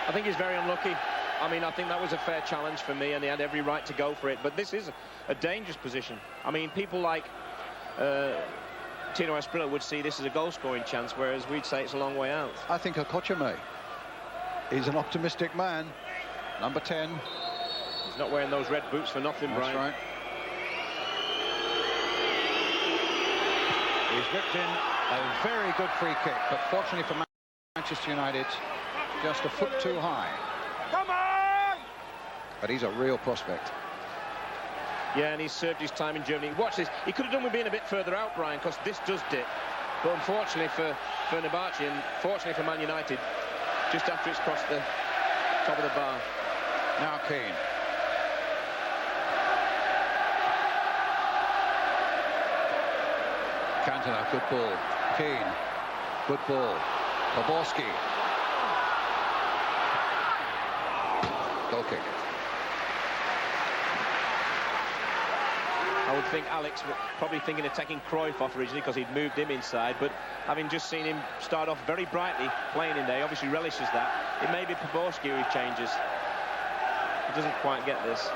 I think he's very unlucky. I mean, I think that was a fair challenge for me, and he had every right to go for it. But this is a dangerous position. I mean, people like Tino Asprilla would see this as a goal-scoring chance, whereas we'd say it's a long way out. I think Okocha may. He's an optimistic man. Number 10. He's not wearing those red boots for nothing, That's Brian. Right. He's whipped in a very good free kick, but fortunately for Manchester United, just a foot too high. Come on! But he's a real prospect. Yeah, and he's served his time in Germany. Watch this. He could have done with being a bit further out, Brian, because this does dip. But unfortunately for Fenerbahçe, and fortunately for Man United, just after it's crossed the top of the bar. Now Keane. Cantona, good ball. Keane, good ball. Poborský. Goal kick. I would think Alex was probably thinking of taking Cruijff off originally because he'd moved him inside, but having just seen him start off very brightly playing in there, he obviously relishes that. It may be Poborský who changes. He doesn't quite get this.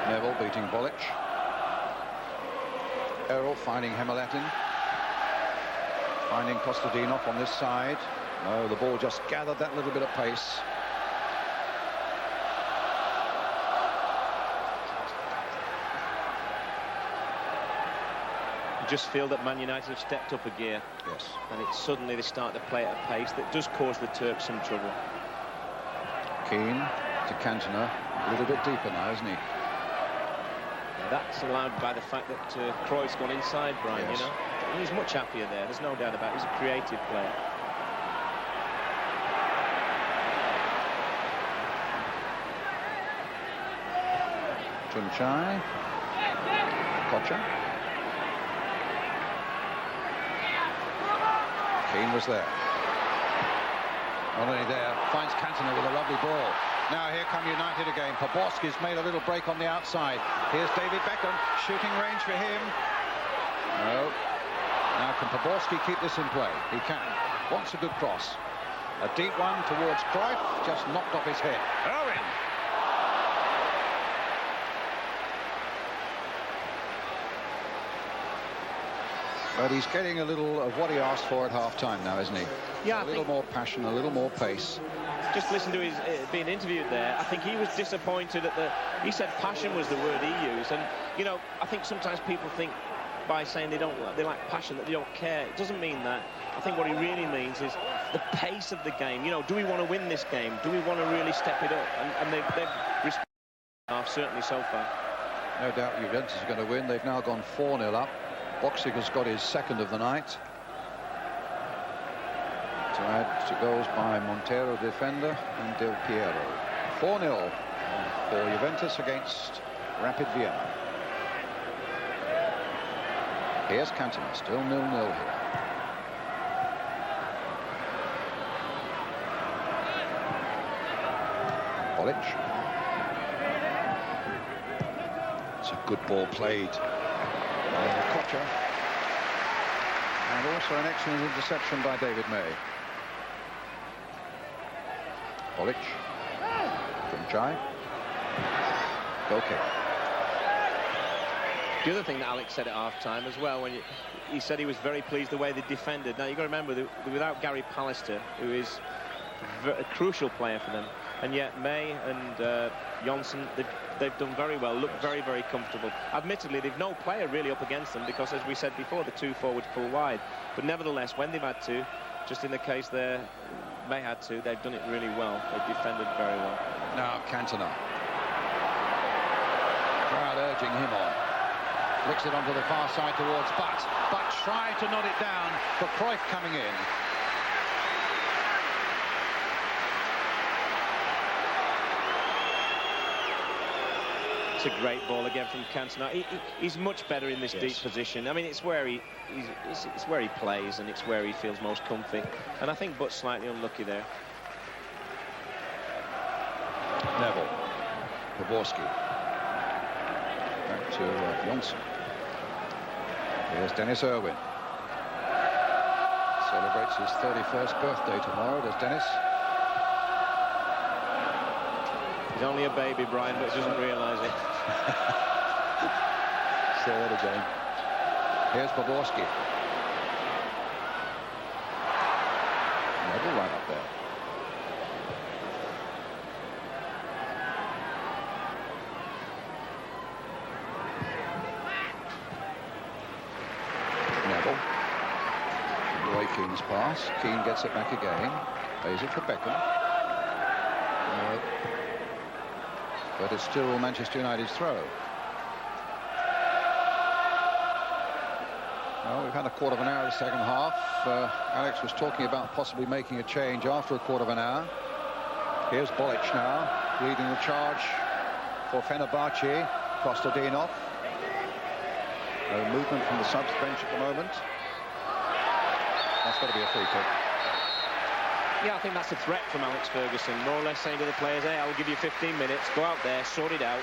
Neville beating Bolić. Erol finding Kemalettin. Finding Kostadinov on this side. No, the ball just gathered that little bit of pace. You just feel that Man United have stepped up a gear. Yes. And it's suddenly they start to play at a pace that does cause the Turks some trouble. Keane to Cantona. A little bit deeper now, isn't he? Yeah, that's allowed by the fact that Cruijff's gone inside, Brian, yes. you know. He's much happier there, there's no doubt about it. He's a creative player. Tuncay. Okocha. Keane was there. Not only there, finds Cantona with a lovely ball. Now here come United again. Poborský's made a little break on the outside. Here's David Beckham, shooting range for him. No. Now can Poborský keep this in play? He can. Wants a good cross. A deep one towards Cruijff, just knocked off his head. Irwin. But he's getting a little of what he asked for at half-time now, isn't he? Yeah, a little more passion, a little more pace. Just listen to his being interviewed there. I think he was disappointed at he said passion was the word he used, and you know, I think sometimes people think by saying they lack passion that they don't care. It doesn't mean that. I think what he really means is the pace of the game. You know, do we want to win this game? Do we want to really step it up? And they've responded certainly so far. No doubt Juventus are going to win. They've now gone 4-0 up. Boxic has got his second of the night. To add to goals by Montero, defender, and Del Piero. 4-0 for Juventus against Rapid Vienna. Here's Cantona, still 0-0 here. Bolić. It's a good ball played by Okocha. And also an excellent interception by David May. Bolić. Tuncay. Okay. The other thing that Alex said at half-time as well, when he said he was very pleased the way they defended. Now, you've got to remember that without Gary Pallister, who is a crucial player for them, and yet May and Johnsen, they've done very well, look very, very comfortable. Admittedly, they've no player really up against them because, as we said before, the two forwards pull wide. But nevertheless, when they've had to, just in the case there, May had to, they've done it really well. They've defended very well. Now Cantona. Crowd urging him on. Flicks it onto the far side towards Butt. Butt tried to nod it down, but Cruijff coming in. It's a great ball again from Cantona. He's much better in this deep position. I mean, it's where he plays, and it's where he feels most comfy. And I think Butt's slightly unlucky there. Neville. Poborský. Back to Johnsen. Here's Denis Irwin. Celebrates his 31st birthday tomorrow, does Denis? He's only a baby, Brian, but doesn't realise it. Say that again. Here's Poborský. Neville right up there. Neville. Roy Keane's pass. Keane gets it back again. Plays it for Beckham. But it's still Manchester United's throw. Well, we've had a quarter of an hour of the second half. Alex was talking about possibly making a change after a quarter of an hour. Here's Bolić now, leading the charge for Fenerbahçe. Kostadinov. No movement from the subs bench at the moment. That's got to be a free kick. Yeah, I think that's a threat from Alex Ferguson, more or less saying to the players, hey, I'll give you 15 minutes, go out there, sort it out.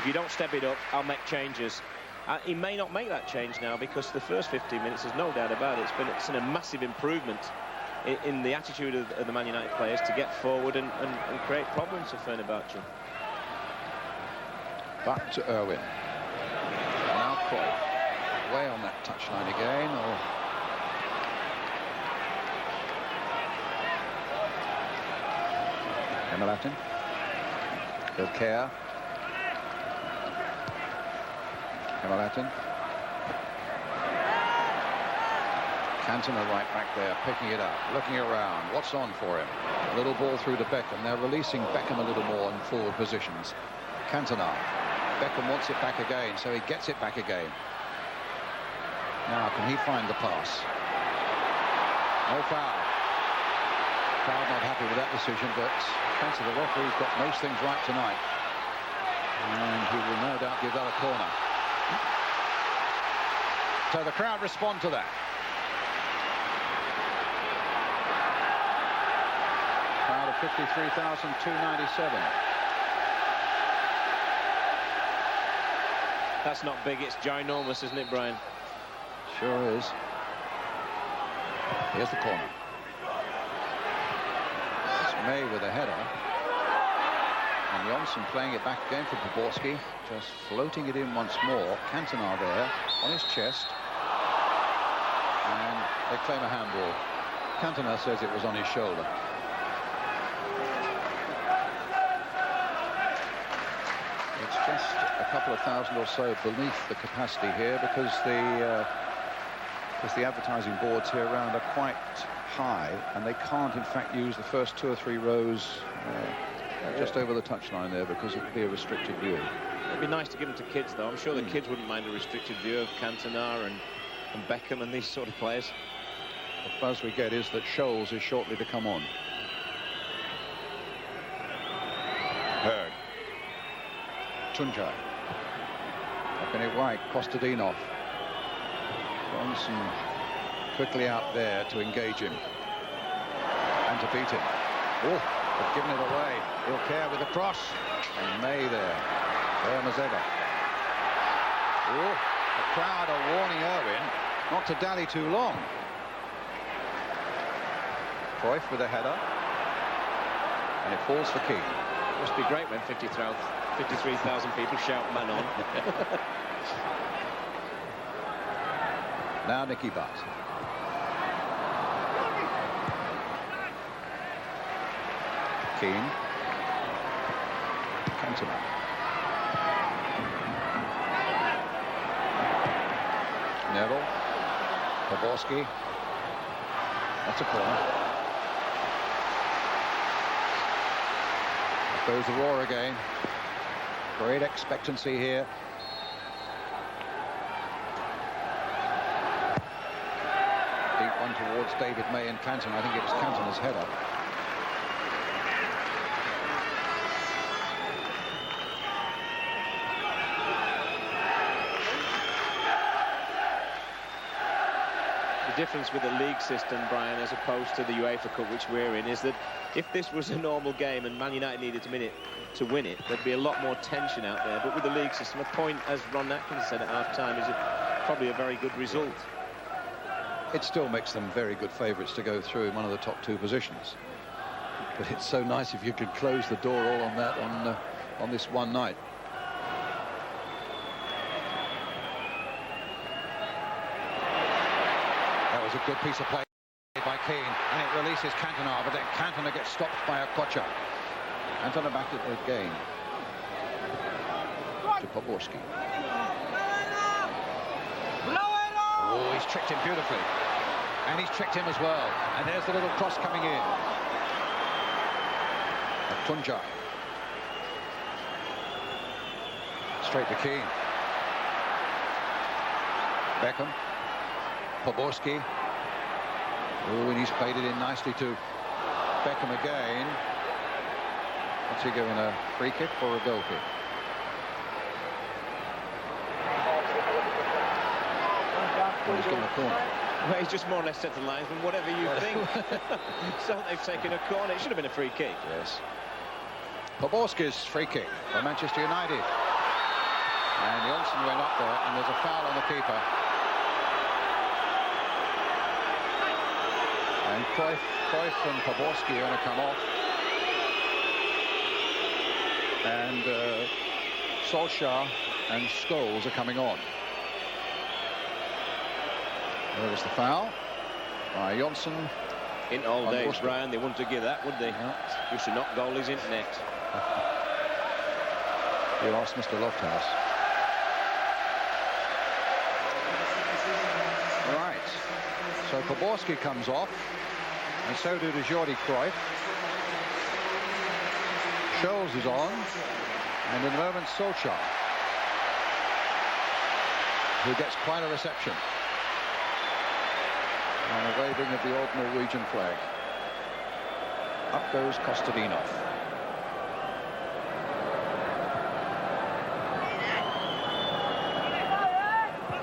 If you don't step it up, I'll make changes. He may not make that change now because the first 15 minutes, there's no doubt about it, it's been a massive improvement in the attitude of the Man United players to get forward and create problems for Fenerbahçe. Back to Irwin. Now Cruijff. Way on that touchline again, or... Kemalettin. Ilker. Kemalettin. Cantona right back there, picking it up, looking around. What's on for him? A little ball through to Beckham. They're releasing Beckham a little more in forward positions. Cantona. Beckham wants it back again, so he gets it back again. Now, can he find the pass? No foul. Crowd not happy with that decision, but fancy the referee's got most things right tonight, and he will no doubt give that a corner. So the crowd respond to that. Crowd of 53,297. That's not big, it's ginormous, isn't it, Brian? Sure is. Here's the corner. It's May with a header. And Johnsen playing it back again for Poborský. Just floating it in once more. Cantona there on his chest. And they claim a handball. Cantona says it was on his shoulder. It's just a couple of thousand or so beneath the capacity here because the advertising boards here around are quite high, and they can't in fact use the first 2 or 3 rows just over the touchline there because it would be a restricted view. It'd be nice to give them to kids, though. I'm sure the kids wouldn't mind a restricted view of Cantona and Beckham and these sort of players. The buzz we get is that Scholes is shortly to come on. Høgh. Tuncay. Up in it wide, Kostadinov. Johnsen quickly out there to engage him and to beat him. Oh, they've given it away. İlker with the cross. And May there. Firm as ever. Oh, the crowd are warning Irwin not to dally too long. Cruijff with a header. And it falls for Keane. Must be great when 53,000 people shout man on. Now Nicky Butt. Keane. Cantona. Neville. Poborský. That's a corner. There goes the roar again. Great expectancy here. Deep one towards David May and Cantona. I think it was Cantona's header. The difference with the league system, Brian, as opposed to the UEFA Cup, which we're in, is that if this was a normal game and Man United needed to win it, there'd be a lot more tension out there. But with the league system, a point, as Ron Atkins said at half-time, is probably a very good result. It still makes them very good favourites to go through in one of the top 2 positions. But it's so nice if you could close the door all on that on this one night. That was a good piece of play by Keane, and it releases Cantona, but then Cantona gets stopped by Okocha. Cantona back at it again to Poborský. Oh, he's tricked him beautifully, and he's tricked him as well. And there's the little cross coming in. Tuncay. Straight to Keane. Beckham. Poborský. Oh, and he's played it in nicely to Beckham again. What's he given, a free kick or a goal kick? Well, he's given a corner. Well, he's just more or less set the lines, but whatever you think. So they've taken a corner. It should have been a free kick. Yes. Poborský's free kick for Manchester United. And Johnsen went up there, and there's a foul on the keeper. And Cruijff and Poborský are going to come off. And Solskjær and Scholes are coming on. There was the foul by Johnsen. In old days, Brian, they wouldn't have given that, would they? No. Used to knock goalies into net. You asked Mr. Lofthouse. Right. So Poborský comes off, and so do Jordi Cruijff. Scholes is on, and in a moment Solskjær, who gets quite a reception. And a waving of the old Norwegian flag. Up goes Kostadinov.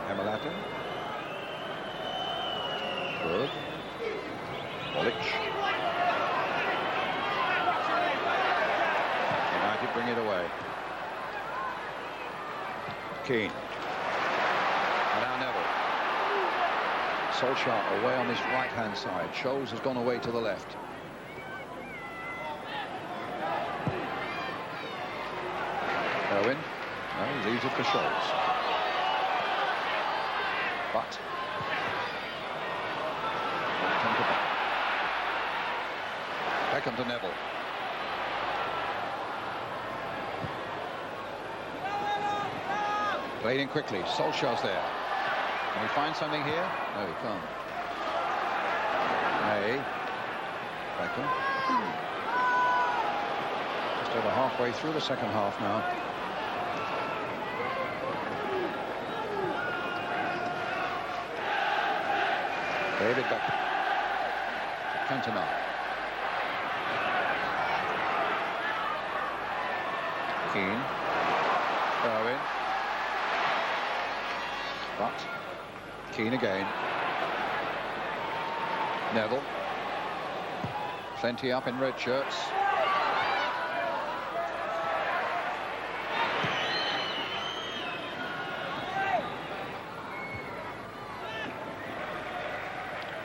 Kemalettin. Good. Bolić. United bring it away. Keane. And now Neville. Solskjær away on his right-hand side. Scholes has gone away to the left. Irwin. No, he leaves it for Scholes. Butt. Beckham to Neville. Played in quickly. Solskjaer's there. Can he find something here? No, he can't. Beckham. Just over halfway through the second half now. David Beckham. Cantona. Keane. Irwin. But Keane again. Neville. Plenty up in red shirts.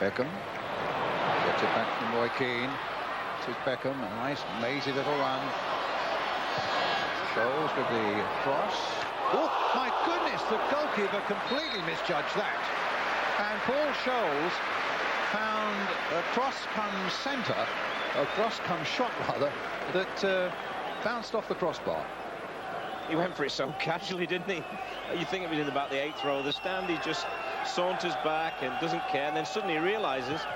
Beckham gets it back from Roy Keane. This is Beckham, a nice mazy little run. Scholes with the cross. Oh my goodness, the goalkeeper completely misjudged that. And Paul Scholes found a cross come shot rather, that bounced off the crossbar. He went for it so casually, didn't he? You think it was in about the 8th row of the stand. He just saunters back and doesn't care, and then suddenly he realises,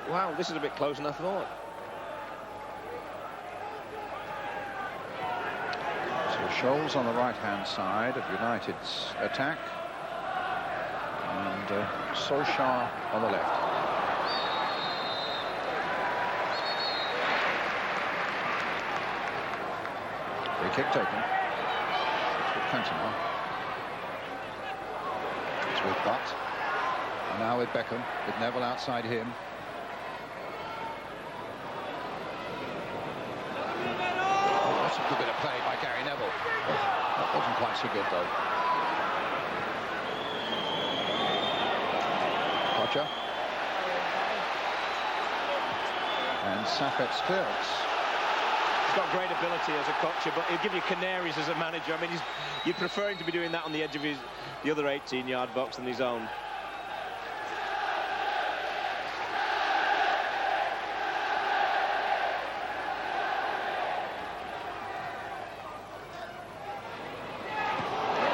wow, this is a bit closer than I thought. So Scholes on the right-hand side of United's attack, and Solskjær on the left. Free kick taken. Cantona. It's with Butt. And now with Beckham, with Neville outside him. Oh, that's a good bit of play by Gary Neville. That wasn't quite so good though. Okocha. And Saffet's clearance. He's got great ability as a Okocha, but he'll give you canaries as a manager. I mean, you'd prefer him to be doing that on the edge of the other 18-yard box than his own.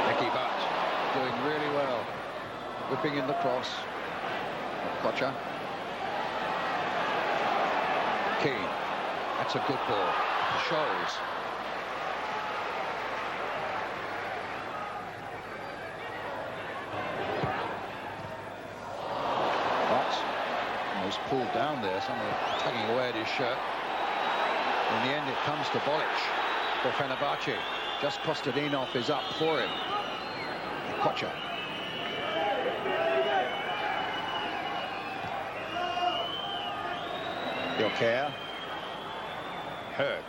Nicky Butt doing really well, whipping in the cross. Okocha. Keane. That's a good ball. Scholes. But almost pulled down there, someone tugging away at his shirt. In the end it comes to Bolić for Fenerbahçe. Just Kostadinov is up for him. Okocha. Ilker. Høgh.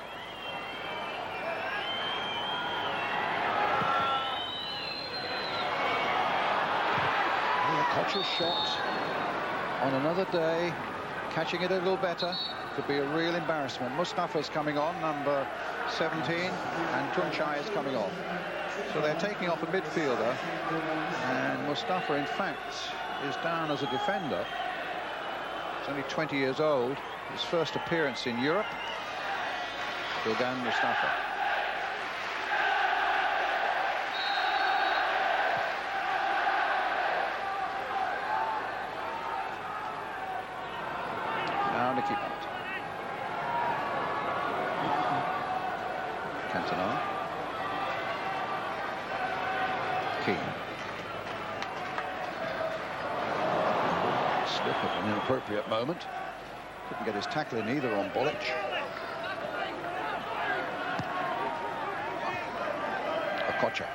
Okocha's shot on another day, catching it a little better, could be a real embarrassment. Mustafa's coming on, number 17, and Tuncay is coming off. So they're taking off a midfielder, and Mustafa, in fact, is down as a defender. He's only 20 years old. His first appearance in Europe. Ilgan Mustafa. Now Nicky Butt. Cantona. Keane. Slip at an inappropriate moment. Couldn't get his tackle in either on Bolić. Okocha.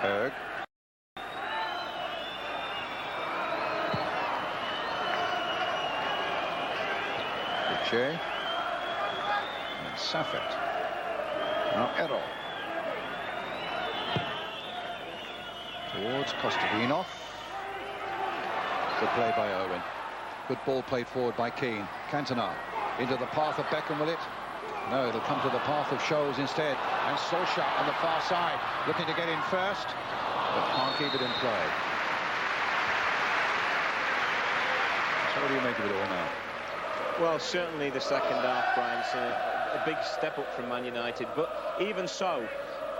Høgh. Uche. And Saffet. Now Erol. Towards Kostadinov. Good play by Irwin. Good ball played forward by Keane. Cantona into the path of Beckham, will it? No, it'll come to the path of Scholes instead. And Solskjær on the far side, looking to get in first, but can't keep it in play. So what do you make of it all now? Well, certainly the second half, Brian, a big step up from Man United, but even so,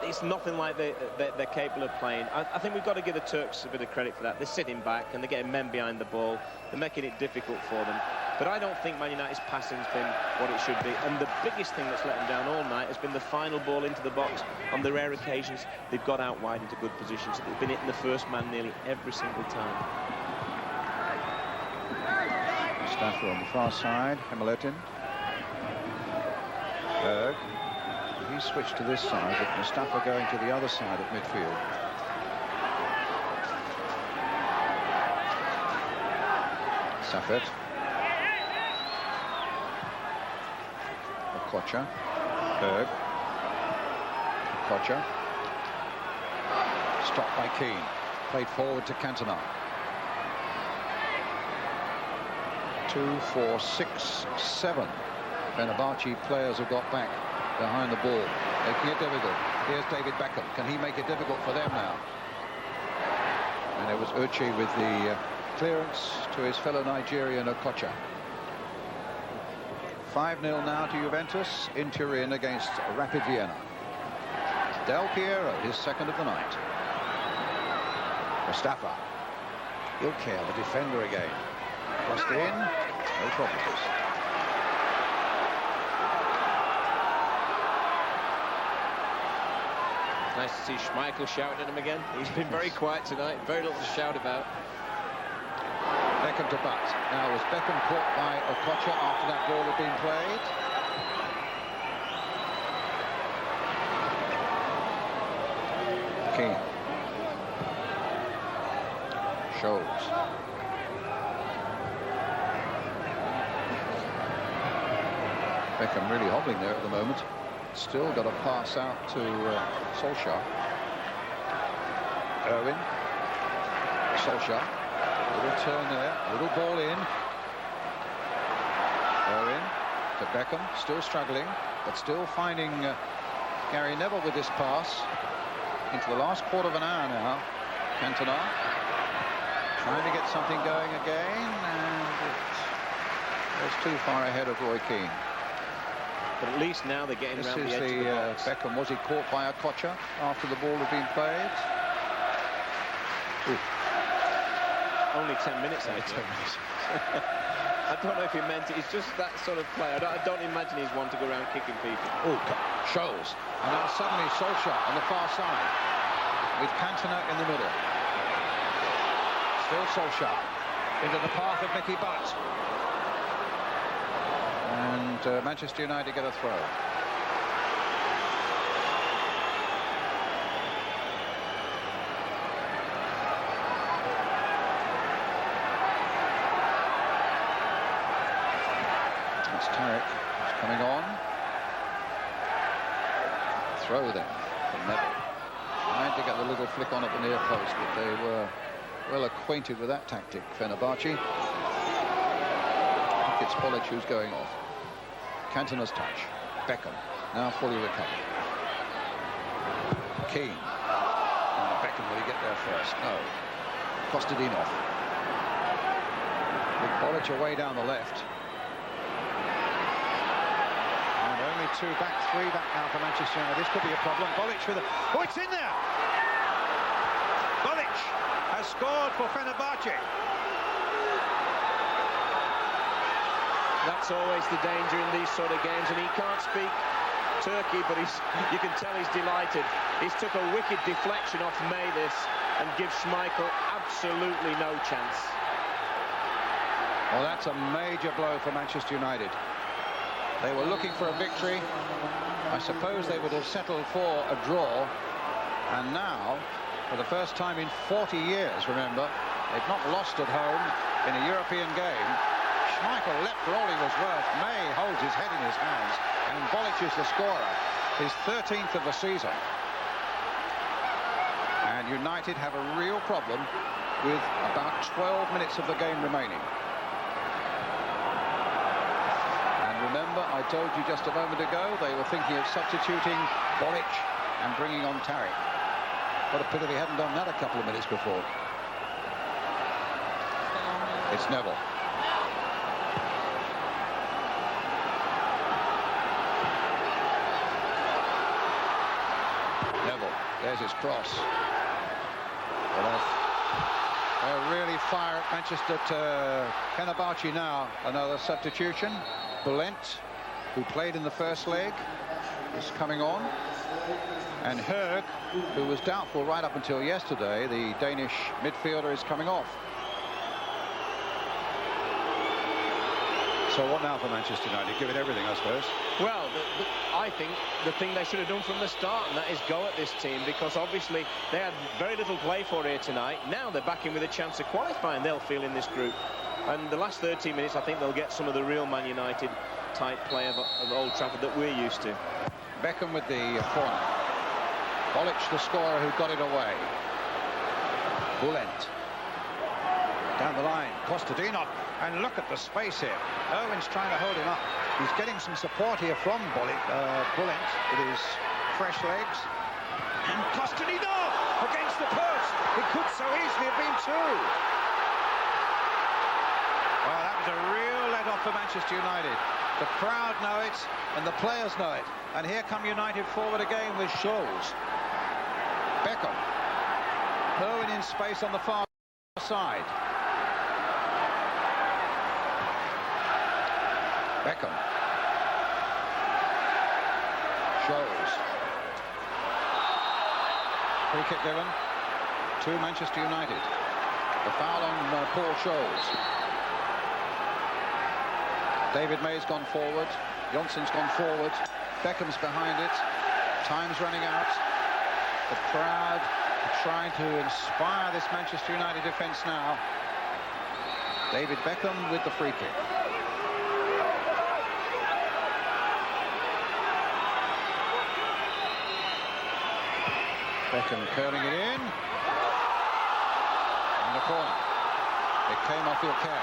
it's nothing like they're capable of playing. I think we've got to give the Turks a bit of credit for that. They're sitting back and they're getting men behind the ball. They're making it difficult for them. But I don't think Man United's passing's been what it should be. And the biggest thing that's let them down all night has been the final ball into the box. On the rare occasions, they've got out wide into good positions. They've been hitting the first man nearly every single time. Mustafa on the far side, Kemalettin. Høgh. He switched to this side, with Mustafa going to the other side of midfield. Saffet. Okocha. Høgh. Okocha. Stopped by Keane. Played forward to Cantona. 2, 4, 6, 7. Fenerbahçe players have got back behind the ball, making it difficult. Here's David Beckham. Can he make it difficult for them now? And it was Uche with the clearance to his fellow Nigerian Okocha. 5-0 now to Juventus in Turin against Rapid Vienna. Del Piero, his second of the night. Mustafa. İlker, the defender again. Crossed in, no problems. Nice to see Schmeichel shouting at him again. He's been very quiet tonight, very little to shout about. Beckham to Butt. Now was Beckham caught by Okocha after that ball had been played? Keane. Scholes. Beckham really hobbling there at the moment. Still got a pass out to Solskjær. Irwin. Solskjær. Little turn there. Little ball in. Irwin to Beckham. Still struggling, but still finding Gary Neville with this pass. Into the last quarter of an hour now. Cantona. Trying to get something going again. And it was too far ahead of Roy Keane. But at least now they're getting around the edge of the box. Beckham, was he caught by Okocha after the ball had been played? Ooh. Only 10 minutes. Only 10 minutes. I don't know if he meant it. It's just that sort of play. I don't imagine he's one to go around kicking people. Oh, Scholes. And now suddenly Solskjær on the far side with Cantona in the middle. Still Solskjær into the path of Nicky Butt. And Manchester United get a throw. It's Tarek who's coming on. Throw then from Neville. Trying to get the little flick on at the near post, but they were well acquainted with that tactic, Fenerbahçe. I think it's Bolić who's going off. Cantona's touch. Beckham now fully recovered. Keane. Beckham, will he get there first? No. Kostadinov. With Bolić away down the left. And only 2 back, 3 back now for Manchester United. This could be a problem. Bolić with a... Oh, it's in there! Bolić has scored for Fenerbahçe. That's always the danger in these sort of games, and he can't speak Turkey, but you can tell he's delighted. He's took a wicked deflection off This and gives Schmeichel absolutely no chance. Well, that's a major blow for Manchester United. They were looking for a victory. I suppose they would have settled for a draw. And now, for the first time in 40 years, remember, they've not lost at home in a European game. Schmeichel leapt for all he was worth. May holds his head in his hands, and Bolić is the scorer, his 13th of the season. And And United have a real problem with about 12 minutes of the game remaining. And remember, I told you just a moment ago, they were thinking of substituting Bolić and bringing on Tarek. What a pity they hadn't done that a couple of minutes before. It's Neville. Neville, there's his cross. Well, they're really fire at Manchester Fenerbahçe now. Another substitution. Bülent, who played in the first leg, is coming on. And Høgh, who was doubtful right up until yesterday, the Danish midfielder, is coming off. So what now for Manchester United? Give it everything, I suppose. Well, I think the thing they should have done from the start, and that is go at this team, because obviously they had very little play for here tonight. Now they're back in with a chance of qualifying, they'll feel, in this group. And the last 13 minutes, I think they'll get some of the real Man United type play of Old Trafford that we're used to. Beckham with the corner. Bolić, the scorer, who got it away. Bülent. Down the line, Kostadinov. And look at the space here. Irwin's trying to hold him up. He's getting some support here from Bülent with his fresh legs. And Kostadinov against the post. It could so easily have been two. Well, that was a real let-off for Manchester United. The crowd know it, and the players know it. And here come United forward again with Scholes. Beckham. Irwin in space on the far side. Beckham. Scholes. Free kick given to Manchester United. The foul on Paul Scholes. David May's gone forward. Johnson's gone forward. Beckham's behind it. Time's running out. The crowd are trying to inspire this Manchester United defence now. David Beckham with the free kick. Beckham curling it in. In the corner. It came off Ilker.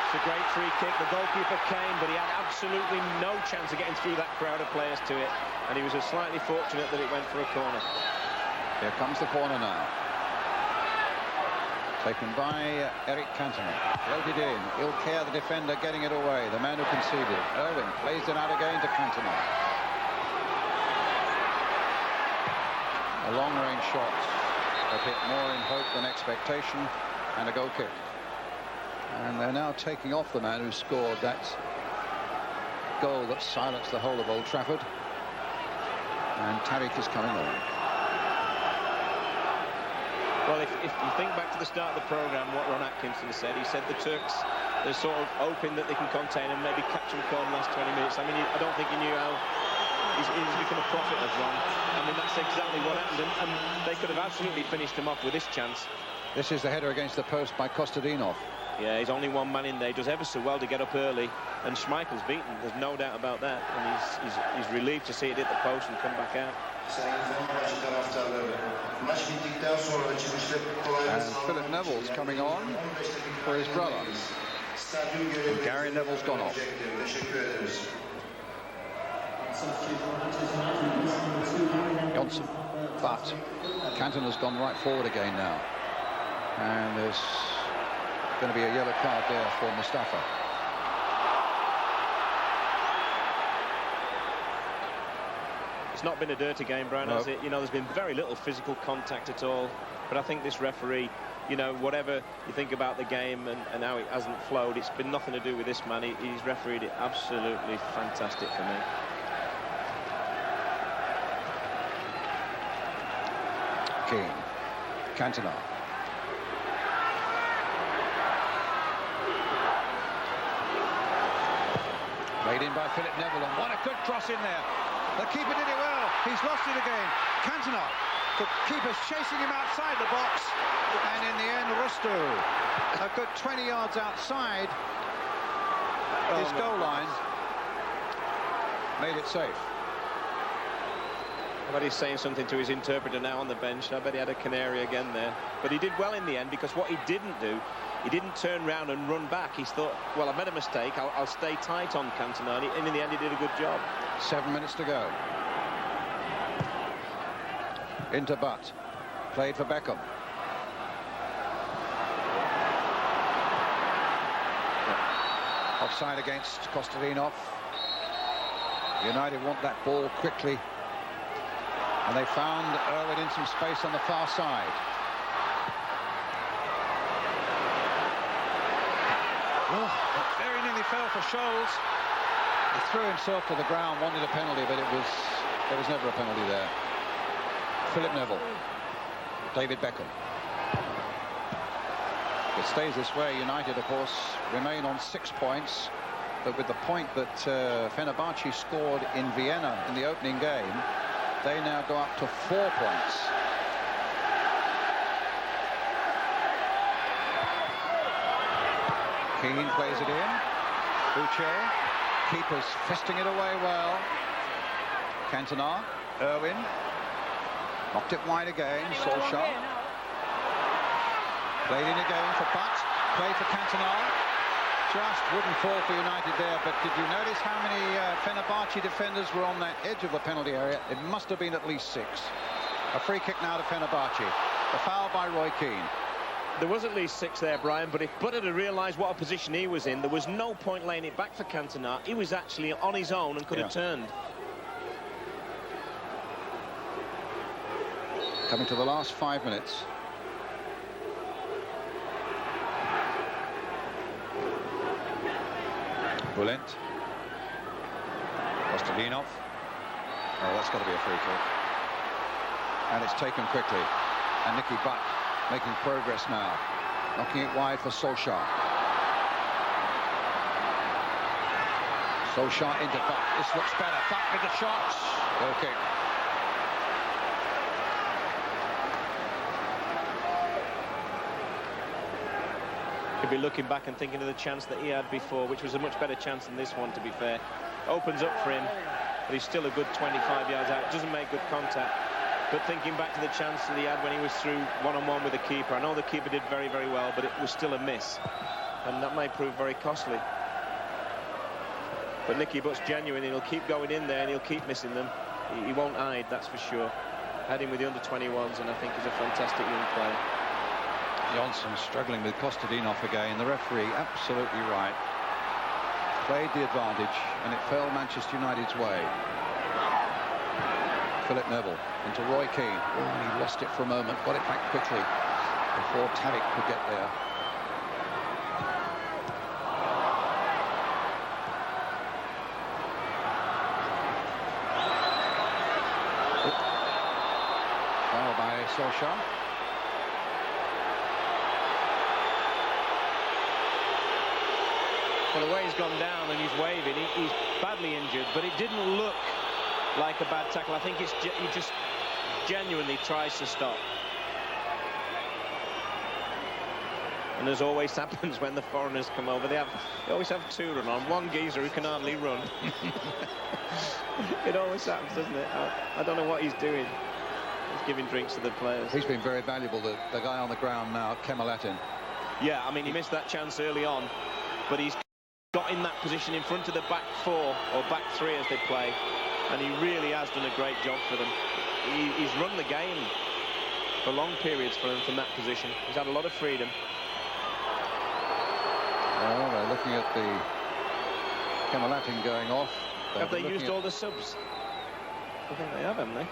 It's a great free kick. The goalkeeper came, but he had absolutely no chance of getting through that crowd of players to it. And he was just slightly fortunate that it went for a corner. Here comes the corner now. Taken by Eric Cantona. Floated in. Ilker, the defender, getting it away. The man who conceded. Irwin plays it out again to Cantona. A long-range shot. A bit more in hope than expectation. And a goal kick. And they're now taking off the man who scored that goal that silenced the whole of Old Trafford. And Tarek is coming on. Well, if you think back to the start of the programme, what Ron Atkinson said, he said the Turks, they're sort of hoping that they can contain and maybe catch them in the last 20 minutes. I mean, I don't think he knew how he's become a prophet of Ron. I mean, that's exactly what happened, and they could have absolutely finished him off with this chance. This is the header against the post by Kostadinov. Yeah, he's only one man in there. He does ever so well to get up early, and Schmeichel's beaten. There's no doubt about that, and he's relieved to see it hit the post and come back out. And Phil Neville's coming on for his brother. And Gary Neville's gone off. Johnsen, but Cantona's gone right forward again now. And there's going to be a yellow card there for Mustafa. It's not been a dirty game, Brian, has it? You know, there's been very little physical contact at all. But I think this referee, you know, whatever you think about the game and how it hasn't flowed, it's been nothing to do with this man. He's refereed it absolutely fantastic for me. Keane. Cantona. Played in by Phil Neville, and what a good cross in there. The keeper did it well. He's lost it again. Cantona. The keeper's chasing him outside the box, and in the end, Rüştü, a good 20 yards outside his goal line, made it safe. I bet he's saying something to his interpreter now on the bench. I bet he had a canary again there. But he did well in the end, because what he didn't do, he didn't turn round and run back. He thought, well, I've made a mistake, I'll stay tight on Cantona, and in the end he did a good job. 7 minutes to go. Into Butt. Played for Beckham. Offside against Kostadinov. United want that ball quickly. And they found Irwin in some space on the far side. Oh, very nearly fell for Scholes. He threw himself to the ground, wanted a penalty, but there was never a penalty there. Phil Neville. David Beckham. If it stays this way, United, of course, remain on 6 points. But with the point that Fenerbahçe scored in Vienna in the opening game, they now go up to 4 points. Keane plays it in. Uche. Keeper's fisting it away well. Cantona. Irwin. Knocked it wide again. Solskjær. Played in again for Butt. Played for Cantona. Just wouldn't fall for United there, but did you notice how many Fenerbahçe defenders were on that edge of the penalty area? It must have been at least 6. A free kick now to Fenerbahçe. The foul by Roy Keane. There was at least 6 there, Brian, but if Butt had realised what a position he was in, there was no point laying it back for Cantona. He was actually on his own and could have turned. Coming to the last 5 minutes. Bülent. Kostadinov. Oh, that's got to be a free kick. And it's taken quickly. And Nicky Butt making progress now. Knocking it wide for Solskjær. Solskjær into Butt. This looks better. Butt with the shots. Goal kick. Could be looking back and thinking of the chance that he had before, which was a much better chance than this one, to be fair. Opens up for him, but he's still a good 25 yards out. Doesn't make good contact. But thinking back to the chance that he had when he was through one-on-one with the keeper, I know the keeper did very, very well, but it was still a miss. And that may prove very costly. But Nicky Butt's genuine, and he'll keep going in there and he'll keep missing them. He won't hide, that's for sure. Had him with the under-21s, and I think he's a fantastic young player. Johnsen struggling with Kostadinov again. The referee absolutely right. Played the advantage, and it fell Manchester United's way. Phil Neville into Roy Keane. Oh, he lost it for a moment, got it back quickly before Tarek could get there. Foul by Solskjær. Well, the way he's gone down and he's waving, he's badly injured, but it didn't look like a bad tackle. I think he just genuinely tries to stop. And as always happens when the foreigners come over, they always have 2 run on. One geezer who can hardly run. It always happens, doesn't it? I don't know what he's doing. He's giving drinks to the players. He's been very valuable, the guy on the ground now, Kemalettin. Yeah, I mean, he missed that chance early on, but he's got in that position in front of the back 4 or back 3 as they play, and he really has done a great job for them. He's run the game for long periods for them from that position. He's had a lot of freedom. Well, they're looking at the Kemalettin going off. Have they used all the subs? I think they have, haven't they?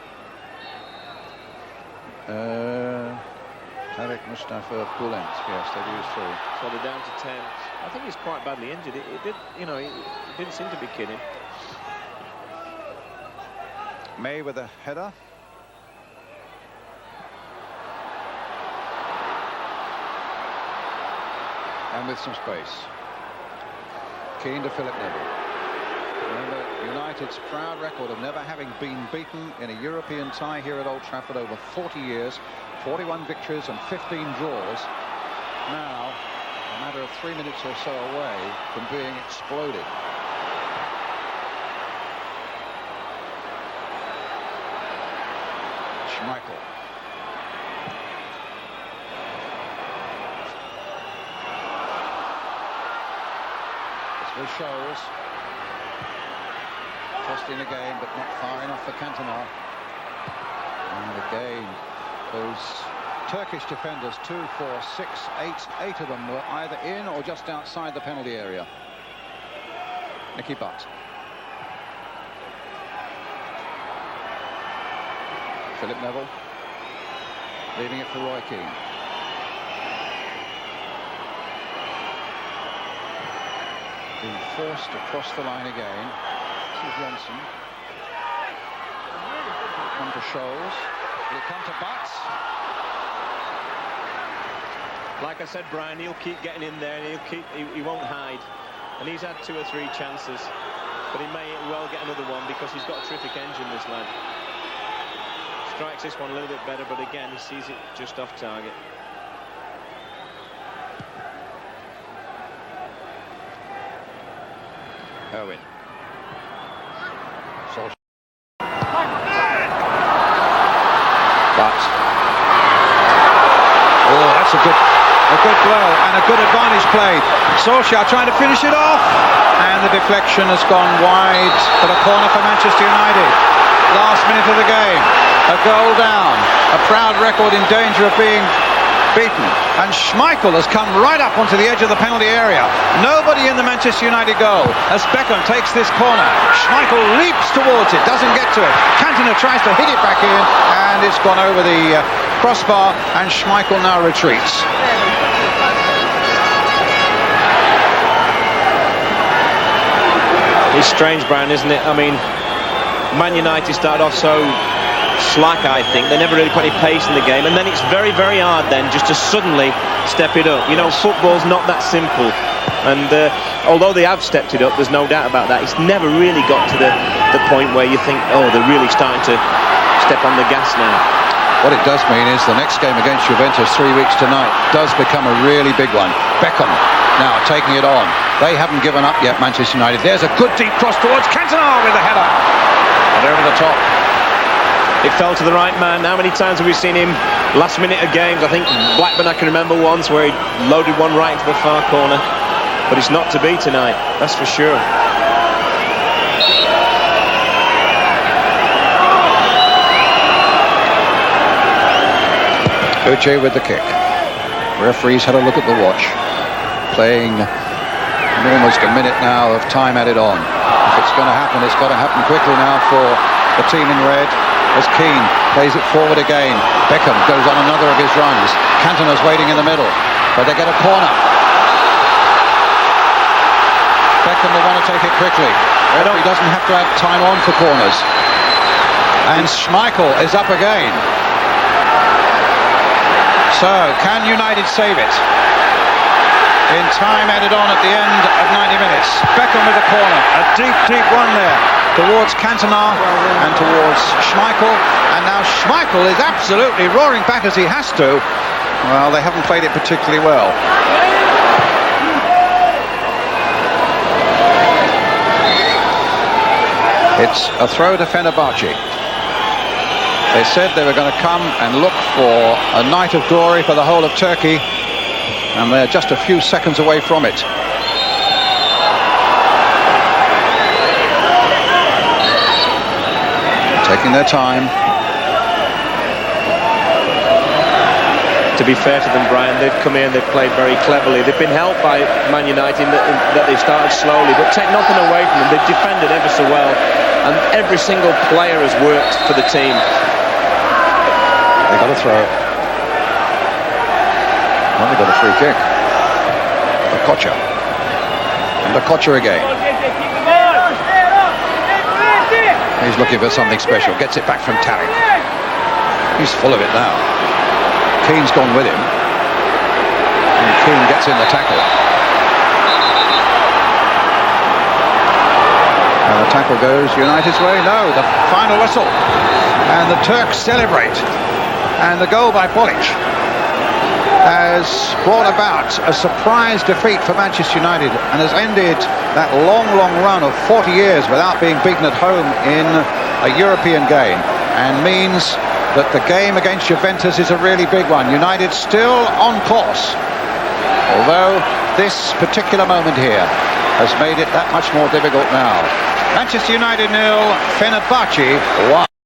Tarek, Mustafa, Bülent. Yes, they've used 3. So they're down to 10. I think he's quite badly injured. It did, you know, he didn't seem to be kidding. May with a header. And with some space. Keane to Phil Neville. Remember, United's proud record of never having been beaten in a European tie here at Old Trafford over 40 years. 41 victories and 15 draws. Now, a matter of 3 minutes or so away from being exploded. Schmeichel. It's with Scholes. Tossed in again, but not far enough for Cantona. And again, those Turkish defenders, 2, 4, 6, 8 of them were either in or just outside the penalty area. Nicky Butt. Phil Neville, leaving it for Roy Keane. Being forced across the line again. This is Johnsen. Come to Scholes. Will it come to Butt? Like I said, Brian, he'll keep getting in there and he won't hide. And he's had 2 or 3 chances, but he may well get another one because he's got a terrific engine, this lad. Strikes this one a little bit better, but again, he sees it just off target. Irwin. Solskjær. But oh, that's a good blow and a good advantage played. Solskjær trying to finish it off, and the deflection has gone wide for the corner for Manchester United. Last minute of the game, a goal down, a proud record in danger of being beaten, and Schmeichel has come right up onto the edge of the penalty area. Nobody in the Manchester United goal as Beckham takes this corner. Schmeichel leaps towards it, doesn't get to it. Cantona tries to hit it back in, and it's gone over the crossbar, and Schmeichel now retreats. It's strange, Brian, isn't it? I mean, Man United started off so slack, I think. They never really put any pace in the game, and then it's very, very hard then just to suddenly step it up. You know, football's not that simple, and although they have stepped it up, there's no doubt about that, it's never really got to the point where you think, oh, they're really starting to step on the gas now. What it does mean is the next game against Juventus 3 weeks tonight does become a really big one. Beckham now taking it on. They haven't given up yet, Manchester United. There's a good deep cross towards Cantona with a header. And over the top. It fell to the right man. How many times have we seen him last minute of games? I think Blackburn, I can remember once where he loaded one right into the far corner. But it's not to be tonight, that's for sure. Uche with the kick. Referees had a look at the watch. Playing almost a minute now of time added on. If it's going to happen, it's got to happen quickly now for the team in red. As Keane plays it forward again. Beckham goes on another of his runs. Cantona's waiting in the middle, but they get a corner. Beckham will want to take it quickly. He doesn't have to have time on for corners. And Schmeichel is up again. So, can United save it? In time added on at the end of 90 minutes. Beckham with a corner. A deep, deep one there towards Cantona and towards Schmeichel. And now Schmeichel is absolutely roaring back as he has to. Well, they haven't played it particularly well. It's a throw to Fenerbahçe. They said they were going to come and look for a night of glory for the whole of Turkey, and they're just a few seconds away from it. Taking their time. To be fair to them, Brian, they've come in, they've played very cleverly. They've been helped by Man United in that they've started slowly, but take nothing away from them. They've defended ever so well, and every single player has worked for the team. They got a throw. Well, they got a free kick. Okocha. And Okocha again. He's looking for something special. Gets it back from Tarek. He's full of it now. Keane's gone with him. And Keane gets in the tackle. And the tackle goes United's way. No, the final whistle. And the Turks celebrate. And the goal by Bolić has brought about a surprise defeat for Manchester United and has ended that long, long run of 40 years without being beaten at home in a European game, and means that the game against Juventus is a really big one. United still on course, although this particular moment here has made it that much more difficult now. Manchester United 0, Fenerbahçe 1.